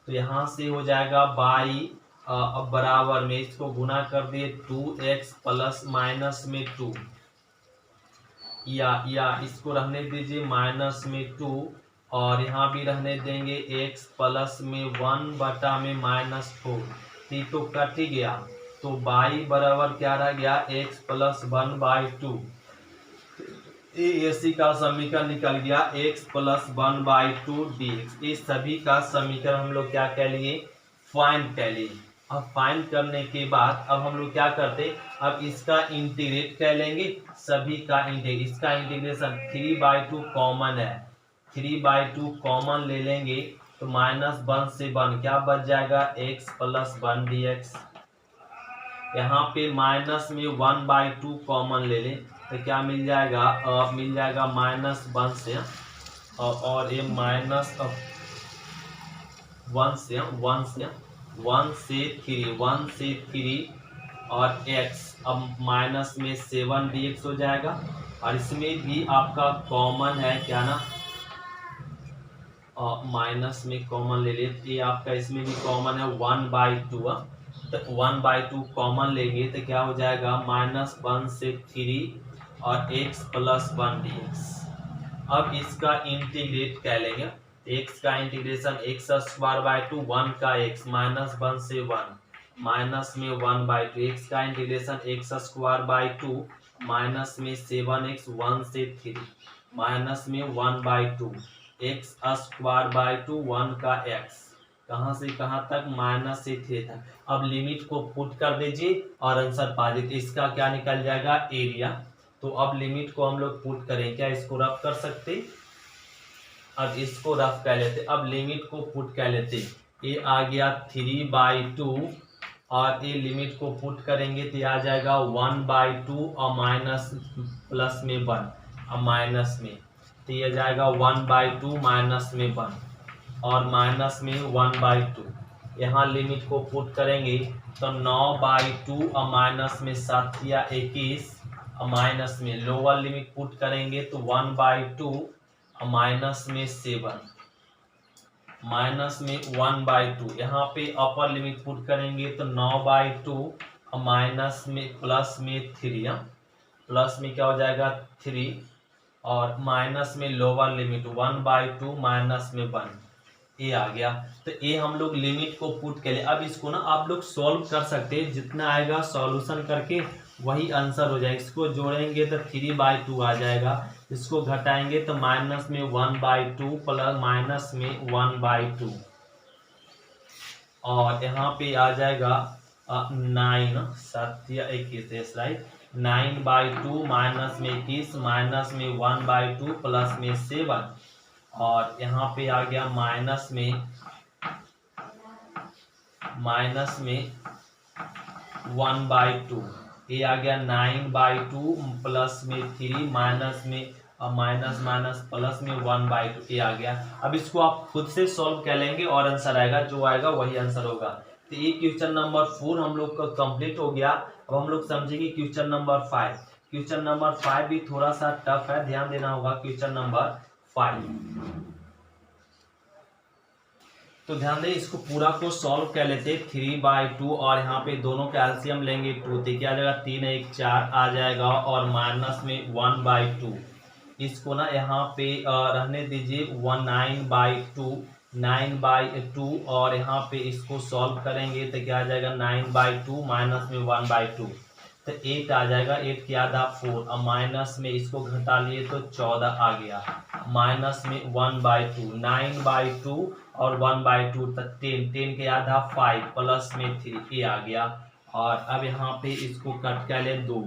तो यहाँ से हो जाएगा बाई अब बराबर में इसको गुना कर दिए 2x प्लस माइनस में 2 या इसको रहने दीजिए माइनस में 2 और यहाँ भी रहने देंगे x प्लस में 1 बटा में -4, तो कट ही गया। तो बाई बराबर क्या रह गया x प्लस 1/2। इसी का समीकरण निकल गया x प्लस 1/2 dx। इस सभी का समीकरण हम लोग क्या कह लिए, फाइंड कह लिए। अब फाइंड करने के बाद अब हम लोग क्या करते, अब इसका इंटीग्रेट कर लेंगे, सभी का इंटीग्रेट, इसका इंटीग्रेशन 3/2 कॉमन है, 3/2 कॉमन ले लेंगे तो -1 से 1 क्या बच जाएगा x प्लस 1 dx। यहाँ पे माइनस में 1/2 कॉमन ले लें तो क्या मिल जाएगा, मिल जाएगा -1 से और ये माइनस 1 से 3 और x अब माइनस में 7 dx हो जाएगा। और इसमें भी आपका कॉमन है क्या ना, माइनस में कॉमन ले लेते, ये आपका इसमें भी कॉमन है 1/2, तो 1/2 कॉमन लेंगे तो क्या हो जाएगा -1 से 3 और x प्लस 1 dx। अब इसका इंटीग्रेट कर लेंगे, x का इंटीग्रेशन x² 1 का x -1 से 1 माइनस में 1/2, x का इंटीग्रेशन x² माइनस में 7x 1 से 3 माइनस में 1/2 x² 1 का x कहाँ से कहाँ तक माइनस से 3 तक। अब लिमिट को पुट कर दीजिए और आंसर पा दीजिए, इसका क्या निकल जाएगा एरिया। तो अब लिमिट को हम लोग पुट करें, क्या इसको रफ कर सकते, अब इसको रफ कर लेते, अब लिमिट को पुट कर लेते, ये आ गया 3/2 और ये लिमिट को पुट करेंगे तो आ जाएगा 1/2 और माइनस प्लस में 1 और माइनस में, तो ये जाएगा 1/2 माइनस में 1 और माइनस में 1/2। यहाँ लिमिट को पुट करेंगे तो 9/2 और माइनस में 7 या 21 और माइनस में लोअर लिमिट पुट करेंगे तो 1/2 और माइनस में 7 माइनस में 1/2। यहाँ पे अपर लिमिट पुट करेंगे तो 9/2 और माइनस में प्लस में 3, प्लस में क्या हो जाएगा 3 और माइनस में लोअर लिमिट 1/2 माइनस में 1, ये आ गया। तो ये हम लोग लिमिट को पुट के लिए, अब इसको ना आप लोग सॉल्व कर सकते हैं, जितना आएगा सॉल्यूशन करके वही आंसर हो जाएगा। इसको जोड़ेंगे तो 3/2 आ जाएगा, इसको घटाएंगे तो माइनस में 1/2 प्लस माइनस में 1/2 और यहाँ पे आ जाएगा 9 7 या 21 राइट, 9/2 माइनस में 21 माइनस में 1/2 प्लस में 7 और यहाँ पे आ गया माइनस में 1/2, ये आ गया 9/2 प्लस में 3 माइनस में माइनस माइनस प्लस में 1/2, ये आ गया। अब इसको आप खुद से सॉल्व कर लेंगे और आंसर आएगा, जो आएगा वही आंसर होगा। तो ये क्वेश्चन नंबर 4 हम लोग का कंप्लीट हो गया। अब हम लोग समझेंगे क्वेश्चन नंबर 5। क्वेश्चन नंबर 5 भी थोड़ा सा टफ है, ध्यान देना होगा। क्वेश्चन नंबर 5 तो ध्यान दें, इसको पूरा को सॉल्व कर लेते 3/2 और यहाँ पे दोनों का एलसीएम लेंगे 2, तो क्या आ जाएगा 3 1 4 आ जाएगा और माइनस में 1/2। इसको ना यहाँ पे रहने दीजिए 9/2 और यहाँ पे इसको सॉल्व करेंगे तो क्या आ जाएगा 9/2 माइनस में 1/2 तो 8 आ जाएगा। 8 की आधा 4 और माइनस में इसको घटा लिए तो 14 आ गया, माइनस में 1/2 9/2 और 1/2 तक 10 के आधा 5 प्लस में 3 ये आ गया। और अब यहाँ पे इसको कट कर ले 2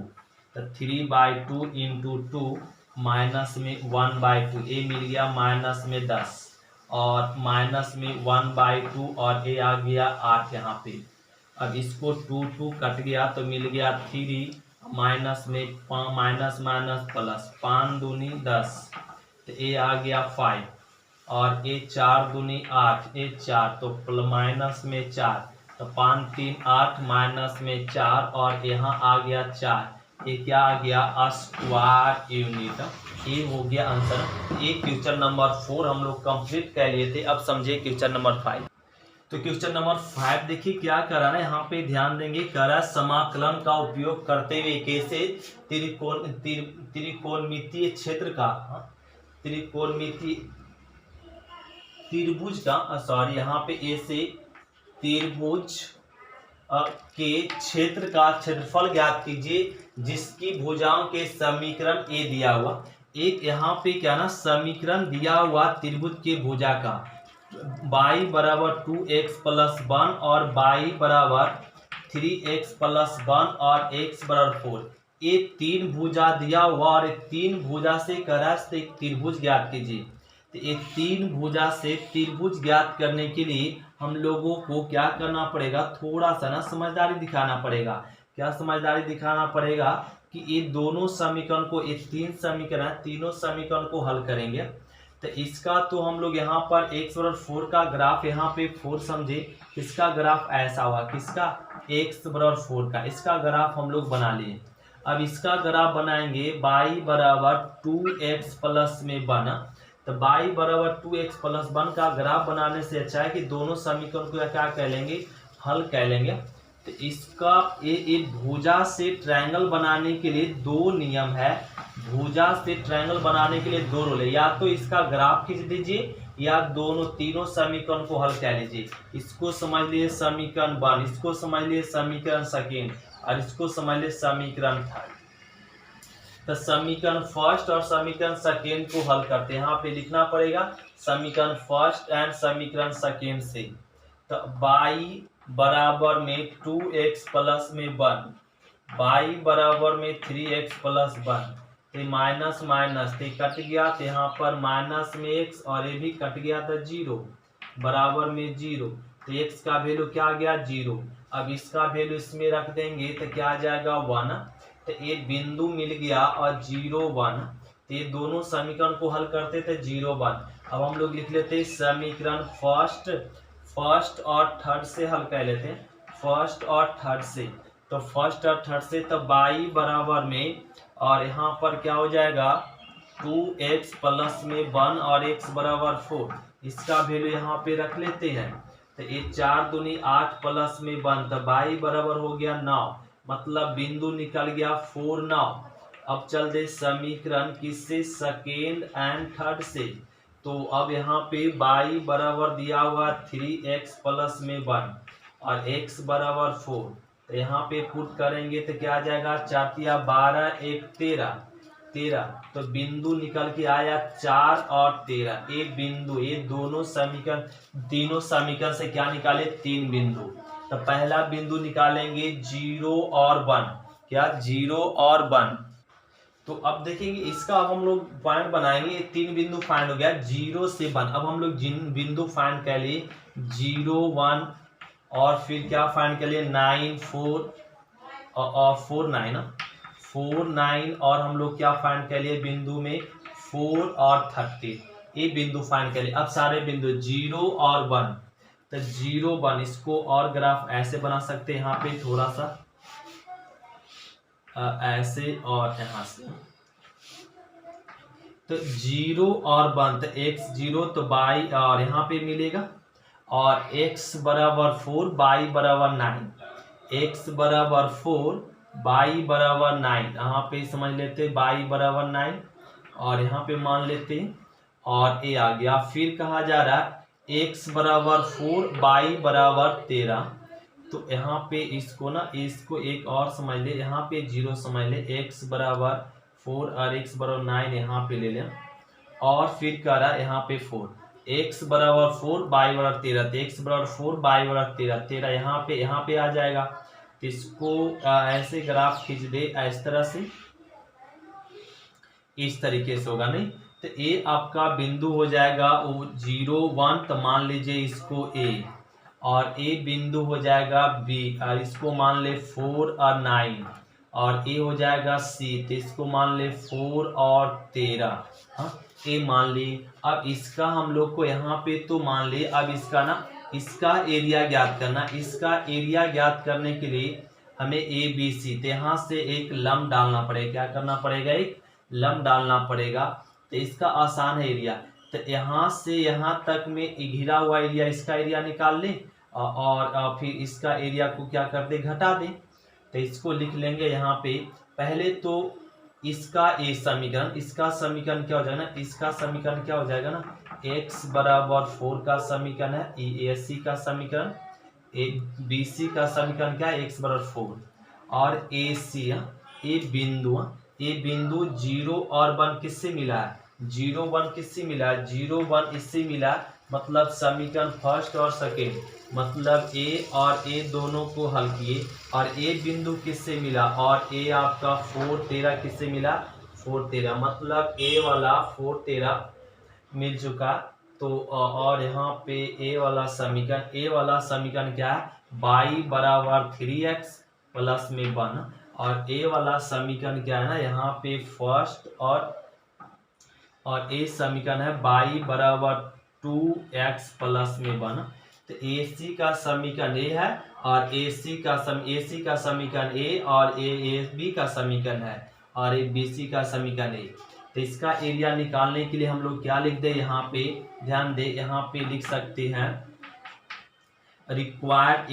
तो 3/2 इंटू 2 माइनस में 1/2 ये मिल गया माइनस में 10 और माइनस में 1/2 और ये आ गया 8 यहाँ पे। अब इसको 2 कट गया तो मिल गया 3 माइनस में माइनस माइनस प्लस 5 दूनी 10 तो ये आ गया 5 और ये 4 दूनी 8 ये 4 तो माइनस में 4 तो 5 3 8 माइनस में 4 और यहाँ आ गया 4 ये क्या आ गया स्क्वायर यूनिट। ये हो गया आंसर। ये क्वेश्चन नंबर 4 हम लोग कंप्लीट कर लिए थे। अब समझिए क्वेश्चन नंबर 5। तो क्वेश्चन नंबर 5 देखिए क्या करा है, यहाँ पे ध्यान देंगे। करा समाकलन का उपयोग करते हुए कैसे त्रिकोणमितीय क्षेत्र का त्रिकोणमितीय त्रिभुज का यहाँ पे ऐसे त्रिभुज के क्षेत्र का क्षेत्रफल ज्ञात कीजिए जिसकी भुजाओं के समीकरण ए दिया हुआ। एक यहाँ पे क्या ना समीकरण दिया हुआ त्रिभुज के भुजा का y बराबर 2x प्लस 1 और y बराबर 3x प्लस 1 और x बराबर 4। ये तीन भुजा दिया हुआ और तीन भुजा से करा से एक त्रिभुज ज्ञात कीजिए। तो ये तीन भुजा से त्रिभुज ज्ञात करने के लिए हम लोगों को क्या करना पड़ेगा, थोड़ा सा ना समझदारी दिखाना पड़ेगा। क्या समझदारी दिखाना पड़ेगा कि ये दोनों समीकरण को, ये तीन समीकरण, तीनों समीकरण को हल करेंगे। तो इसका तो हम लोग यहाँ पर x बराबर 4 का ग्राफ यहाँ पे 4 समझे। इसका ग्राफ ऐसा हुआ, किसका, x बराबर 4 का। इसका ग्राफ हम लोग बना लिए। अब इसका ग्राफ बनाएंगे y बराबर 2x प्लस में 1। तो y बराबर 2x प्लस 1 का ग्राफ बनाने से अच्छा है कि दोनों समीकरण को क्या कर लेंगे, हल कर लेंगे। तो इसका ये भुजा से ट्रायंगल बनाने के लिए दो नियम है। भुजा से ट्रायंगल बनाने के लिए दो रूल है, या तो इसका ग्राफ खींच दीजिए या दोनों तीनों समीकरण को हल कर लीजिए। इसको समझ लिए समीकरण 1, इसको समझ लिए समीकरण सेकेंड और इसको समझ लिए समीकरण 3। तो समीकरण फर्स्ट और समीकरण सेकेंड को हल करते हैं। यहाँ पे लिखना पड़ेगा समीकरण फर्स्ट एंड समीकरण सेकेंड से। तो y बराबर में 2x प्लस में 1, y बराबर में 3x प्लस 1। तो माइनस माइनस तो कट गया, तो यहाँ पर माइनस में x और ये भी कट गया था 0 बराबर में 0। तो x का वैल्यू क्या आ गया 0। अब इसका वैल्यू इसमें रख देंगे तो क्या आ जाएगा 1। तो ये बिंदु मिल गया और 0 1। तो ये दोनों समीकरण को हल करते थे 0 1। अब हम लोग लिख लेते समीकरण फर्स्ट और थर्ड से हल कर लेते हैं, फर्स्ट और थर्ड से। तो फर्स्ट और थर्ड से तो y बराबर में, और यहाँ पर क्या हो जाएगा 2x प्लस में 1 और x बराबर 4। इसका वैल्यू यहाँ पे रख लेते हैं। तो ये 4 दूनी 8 प्लस में 1, तो y बराबर हो गया 9। मतलब बिंदु निकल गया 4 9। अब चल दे समीकरण किससे, सेकेंड एंड थर्ड से। तो अब यहाँ पे y बराबर दिया हुआ 3x प्लस में 1 और x बराबर 4। तो यहाँ पे पुट करेंगे तो क्या आ जाएगा 4 या 12 1 13। तो बिंदु निकल के आया 4 और 13। एक बिंदु, ये दोनों समीकरण, तीनों समीकरण से क्या निकाले, 3 बिंदु। तो पहला बिंदु निकालेंगे 0 और 1। क्या 0 और 1। तो अब देखेंगे इसका, अब हम लोग पॉइंट बनाएंगे। 3 बिंदु फाइंड हो गया 0 से 1। अब हम लोग जिन बिंदु फाइंड कर लिए 0 1 और फिर क्या फाइंड कर लिए 9 4 और 4 9 और हम लोग क्या फाइंड कर लिए बिंदु में 4 और 30। ये बिंदु फाइंड कर लिए। अब सारे बिंदु 0 और 1। तो 0 1 इसको और ग्राफ ऐसे बना सकते हैं, यहाँ पे थोड़ा सा ऐसे और यहाँ से। तो 0 और 1, तो x 0 तो y और यहाँ पे मिलेगा, और x बराबर 4 y बराबर 9। x बराबर 4 y बराबर 9। यहाँ पे समझ लेते y बराबर 9 और यहाँ पे मान लेते, और a आ गया। फिर कहा जा रहा है x बराबर 4 y बराबर 13। तो यहाँ पे इसको ना, इसको एक और समझ ले, यहाँ पे 0 समझ ले, x बराबर 4 और x बराबर 9 यहाँ पे ले लें। और फिर कह रहा है यहाँ पे 4, x बराबर 4 y बराबर 13। तो x बराबर 4 y बराबर 13 यहाँ पे आ जाएगा। तो इसको ऐसे ग्राफ खींच दे इस तरह से, इस तरीके से होगा नहीं। तो ये आपका बिंदु हो जाएगा 0 1। तो मान लीजिए इसको a, और ए बिंदु हो जाएगा बी, और इसको मान ले 4 और 9, और ए हो जाएगा सी। तो इसको मान ले 4 और 13। हाँ, ए मान ली। अब इसका हम लोग को यहाँ पे तो मान ले। अब इसका ना, इसका एरिया ज्ञात करना। इसका एरिया ज्ञात करने के लिए हमें ए बी सी, तो यहाँ से एक लंब डालना पड़ेगा। क्या करना पड़ेगा? एक लंब डालना पड़ेगा। तो इसका आसान है एरिया। तो यहाँ से यहाँ तक में घिरा हुआ एरिया, इसका एरिया निकाल लें और फिर इसका एरिया को क्या कर दे? घटा दें। तो इसको लिख लेंगे यहाँ पे। पहले तो इसका ए समीकरण, इसका समीकरण क्या हो जाएगा ना? इसका समीकरण क्या हो जाएगा ना? x बराबर 4 का समीकरण है, ए सी का समीकरण, ए बी सी का समीकरण क्या है? x बराबर 4 और ए सी ए बिंदु 0 और 1 किससे मिला है? 0 1 किससे मिला है? 0 1 इससे मिला। मतलब समीकरण फर्स्ट और सेकेंड, मतलब ए और ए दोनों को हल किए और ए बिंदु किससे मिला? और ए आपका 4 13 किससे मिला? 4 13, मतलब ए वाला 4 13 मिल चुका। तो और यहाँ पे ए वाला समीकरण क्या है? y बराबर 3x प्लस में 1 और ए वाला समीकरण क्या है ना? यहाँ पे फर्स्ट और ए समीकरण है y बराबर 2x प्लस में 1। तो ए सी का समीकरण ए है और ए सी का समीकरण ए और ए बी का समीकरण है और ए बी सी का समीकरण ए। तो इसका एरिया निकालने के लिए हम लोग क्या लिख दे? यहाँ पे ध्यान दे, यहाँ पे लिख सकते हैं रिक्वायर्ड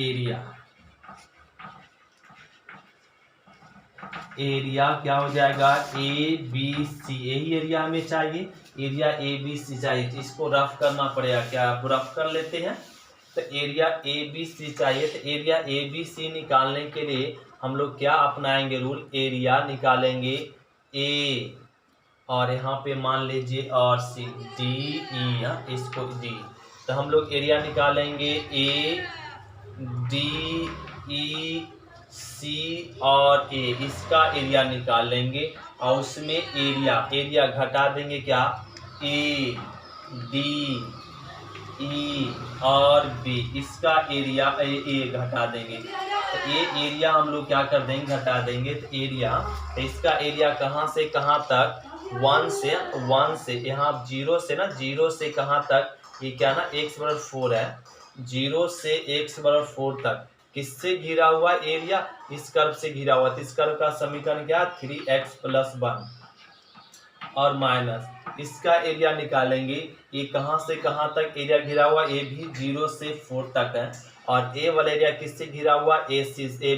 एरिया क्या हो जाएगा? ए बी सी, यही एरिया हमें चाहिए, एरिया ए बी सी चाहिए। इसको रफ करना पड़ेगा, क्या आप रफ कर लेते हैं? तो एरिया ए बी सी चाहिए। तो एरिया ए बी सी निकालने के लिए हम लोग क्या अपनाएंगे रूल? एरिया निकालेंगे ए और यहाँ पे मान लीजिए और सी, डी ई, इसको डी। तो हम लोग एरिया निकालेंगे ए डी ई सी और ए, इसका एरिया निकाल लेंगे और उसमें एरिया घटा देंगे क्या? ए डी ई और बी, इसका एरिया ए घटा देंगे। तो ये एरिया हम लोग क्या कर देंगे? घटा देंगे। तो एरिया, तो इसका एरिया कहाँ से कहाँ तक? 1 से यहाँ 0 से ना, 0 से कहाँ तक? ये क्या ना x बराबर 4 है, 0 से x बराबर 4 तक किससे घिरा हुआ एरिया? इस कर्व से घिरा हुआ। तो इस कर्व का समीकरण क्या? 3x प्लस 1 और माइनस इसका एरिया निकालेंगे। ये कहाँ से कहाँ तक एरिया घिरा हुआ? ए भी 0 से 4 तक है और ए वाला एरिया किससे घिरा हुआ? ए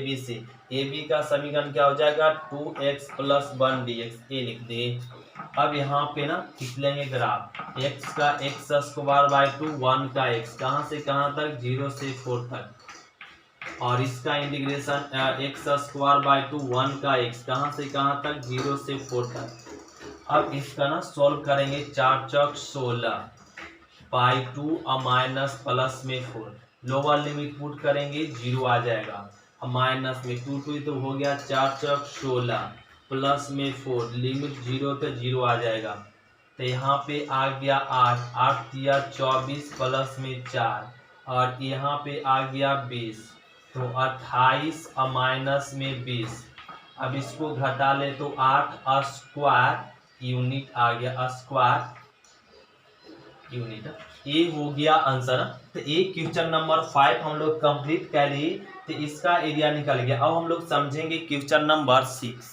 बी से। ए बी का समीकरण क्या हो जाएगा? 2x प्लस 1 dx, ये लिख दिए। अब यहाँ पे ना लिख लेंगे ग्राफ, x का x स्क्वायर बाय 2, 1 का x, कहाँ से कहाँ तक? 0 से 4 तक। और इसका इंटीग्रेशन x स्क्वायर बाय 2, 1 का x, कहाँ से कहाँ तक? 0 से 4 तक। अब इसका ना सॉल्व करेंगे, 4 चौक 16 बाई 2 और माइनस प्लस में 4, लोअर लिमिट पुट करेंगे 0 आ जाएगा और माइनस में 2 तो हो गया 4 चौक 16 प्लस में 4, लिमिट 0 तो 0 आ जाएगा। तो यहाँ पे आ गया 8 दिया 24 प्लस में 4 और यहाँ पे आ गया 20, तो 28 और माइनस में 20। अब इसको घटा ले तो 8 स्क्वायर यूनिट आ गया, स्क्वायर यूनिट। ये हो गया आंसर। तो ये क्वेश्चन नंबर 5 हम लोग कंप्लीट कर लिए। तो इसका एरिया निकल गया। अब हम लोग समझेंगे क्वेश्चन नंबर 6।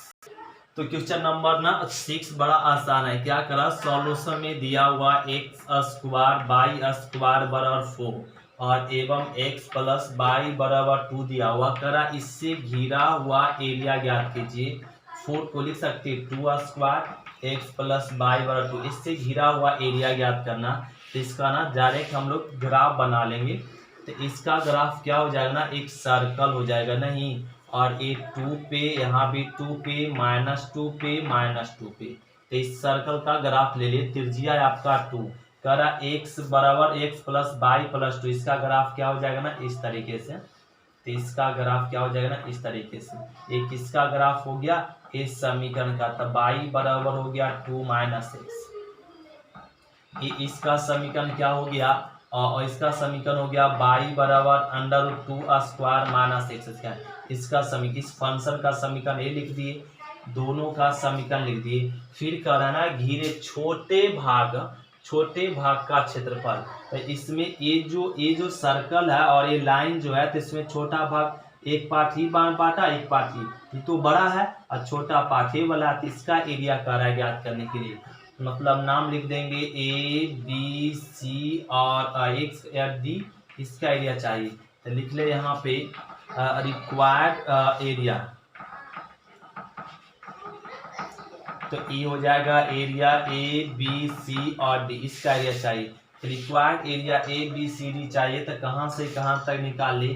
तो क्वेश्चन नंबर ना 6 बड़ा आसान है। क्या करा? सॉल्यूशन में दिया हुआ x स्क्वायर बाई स्क्वायर बराबर 4 और एवं x प्लस बाई बराबर 2 दिया हुआ। करा इससे घिरा हुआ एरिया ज्ञात कीजिए। 4 को लिख सकते 2 स्क्वायर x प्लस बाई बराबर 2, इससे घिरा हुआ एरिया ज्ञात करना। तो इसका ना डायरेक्ट हम लोग ग्राफ बना लेंगे। तो इसका ग्राफ क्या हो जाएगा ना? एक सर्कल हो जाएगा नहीं, और ये 2 पे, यहाँ भी 2 पे, -2 पे, -2 पे। तो इस सर्कल का ग्राफ ले लिए। त्रिज्या है आपका 2, करा x बराबर x प्लस बाई प्लस 2, इसका ग्राफ क्या हो जाएगा ना? इस तरीके से। तो इसका ग्राफ क्या हो जाएगा ना? इस तरीके से। ये किसका ग्राफ हो गया? इस समीकरण का। तो y बराबर हो गया 2 - x। ये इसका समीकरण क्या हो गया? और इसका समीकरण हो गया y बराबर √2 स्क्वायर - x स्क्वायर। इसका समीकरण, इस फंक्शन का समीकरण ये लिख दिए, दोनों का समीकरण लिख दिए। फिर करना घिरे छोटे भाग का क्षेत्रफल। तो इसमें ये जो सर्कल है और ये लाइन जो है, तो इसमें छोटा भाग एक पार्ट ही बांटा, एक पार्ट ही तो बड़ा है और छोटा पार्ट ही वाला, तो इसका एरिया कह रहा है ज्ञात करने के लिए। मतलब नाम लिख देंगे ए बी सी और एक्स या डी, इसका एरिया चाहिए तो लिख ले यहाँ पे रिक्वायर्ड एरिया। तो ये हो जाएगा एरिया ए बी सी और डी, इसका एरिया चाहिए। Required area A B C D चाहिए तो कहाँ से कहाँ तक निकाल ले,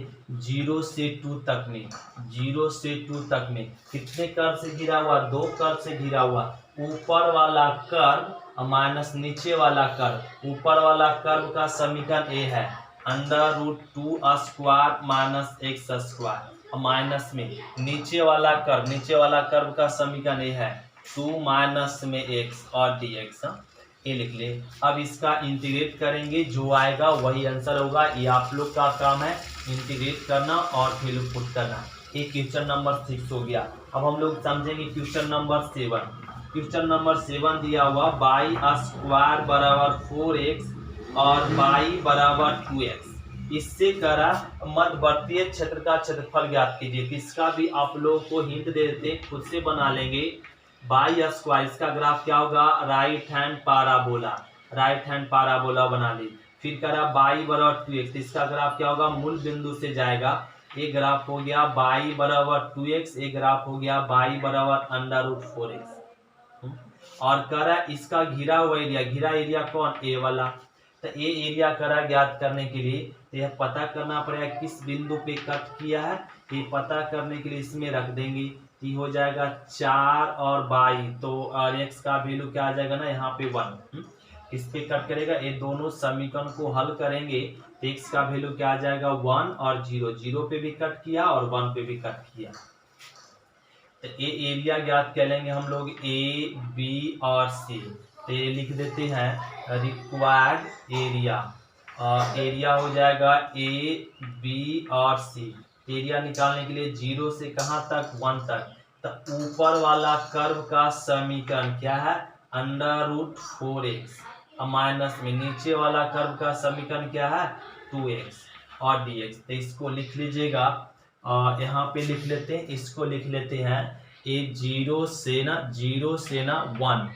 0 से 2 तक में। 0 से 2 तक में कितने कर्व से घिरा हुआ, 2 कर्व से घिरा हुआ। ऊपर वाला कर्व माइनस नीचे वाला कर्व। ऊपर वाला कर्व का समीकरण ए है √2 square minus x square, minus में नीचे वाला कर्व का समीकरण ए है 2 माइनस में x और dx, ये लिख ले। अब इसका इंटीग्रेट करेंगे, जो आएगा वही आंसर होगा। ये आप लोग का काम है इंटीग्रेट करना और वैल्यू पुट करना। ये क्वेश्चन नंबर 6 हो गया। अब हम लोग समझेंगे क्वेश्चन नंबर 7। क्वेश्चन नंबर 7 दिया हुआ y स्क्वायर बराबर 4x और y बराबर 2x। इससे करा मध्यवर्तीय क्षेत्र का क्षेत्रफल ज्ञात कीजिए। इसका भी आप लोग को हिंट दे देते, खुद से बना लेंगे। बाई स्क्वायर, इसका ग्राफ क्या होगा, राइट हैंड पाराबोला बना ली। फिर करा बाई बराबर 2x, इसका ग्राफ क्या होगा, मूल बिंदु से जाएगा। एक ग्राफ हो गया बाई बराबर 2x, एक ग्राफ हो गया बाई बराबर √4x। और करा इसका घिरा हुआ एरिया कौन, ए वाला। तो ए एरिया करा ज्ञात करने के लिए तो यह पता करना पड़ेगा किस बिंदु पे कट किया है। ये पता करने के लिए इसमें रख देंगे, ये हो जाएगा 4 और 22, तो और x का वैल्यू क्या आ जाएगा ना यहाँ पे 1। इस पे कट करेगा, ये दोनों समीकरण को हल करेंगे तो x का वैल्यू क्या आ जाएगा 1 और 0 पे भी कट किया और 1 पे भी कट किया। तो ये एरिया ज्ञात कर लेंगे हम लोग ए बी और सी। तो ये लिख देते हैं रिक्वायर्ड एरिया, और एरिया हो जाएगा ए बी और सी। एरिया निकालने के लिए 0 से कहाँ तक, 1 तक। तो ऊपर वाला कर्व का समीकरण क्या है, √4x, माइनस में नीचे वाला कर्व का समीकरण क्या है 2x और dx। तो इसको लिख लीजिएगा, यहाँ पे लिख लेते हैं, इसको लिख लेते हैं ए 0 से ना 1,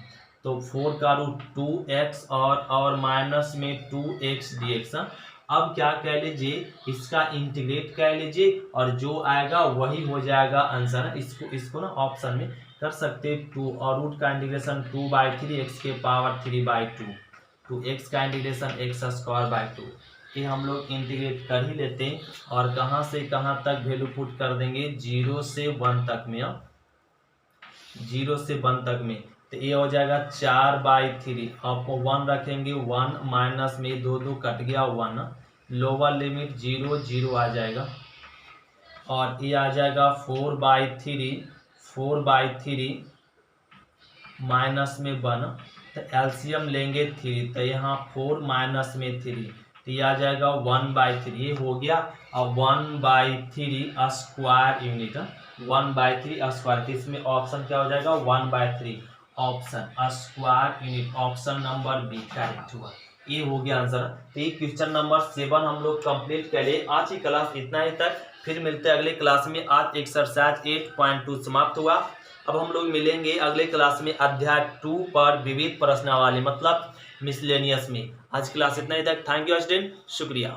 तो 4 का रूट 2x और माइनस में 2x dx। अब क्या कह लीजिए, इसका इंटीग्रेट कर लीजिए और जो आएगा वही हो जाएगा आंसर। इसको ना ऑप्शन में कर सकते 2 और रूट का इंटीग्रेशन 2/3 x के पावर 3/2, तो x का इंटीग्रेशन x²/2। ये हम लोग इंटीग्रेट कर ही लेते हैं और कहाँ से कहाँ तक वैल्यू पुट कर देंगे, 0 से 1 तक में। 0 से 1 तक में तो ये हो जाएगा 4/3, आपको 1 रखेंगे, 1 माइनस में 2 कट गया 1, लोअर लिमिट 0 आ जाएगा। और ये आ जाएगा 4/3 माइनस में 1, तो एलसीएम लेंगे 3, तो यहाँ 4 माइनस में 3, तो ये आ जाएगा 1/3। ये हो गया। और 1/3 स्क्वायर यूनिट, 1/3 स्क्वायर, इसमें ऑप्शन क्या हो जाएगा 1/3 option square unit, option number B correct हुआ। ये हो गया आंसर। तो ये क्वेश्चन नंबर 7 हम लोग कंप्लीट करें। आज की क्लास इतना ही तक, फिर मिलते हैं अगले क्लास में। आज एक्सरसाइज 8.2 समाप्त हुआ। अब हम लोग मिलेंगे अगले क्लास में अध्याय 2 पर विविध प्रश्नावली, मतलब मिसलेनियस में। आज क्लास इतना ही तक। थैंक यू स्टूडेंट, शुक्रिया।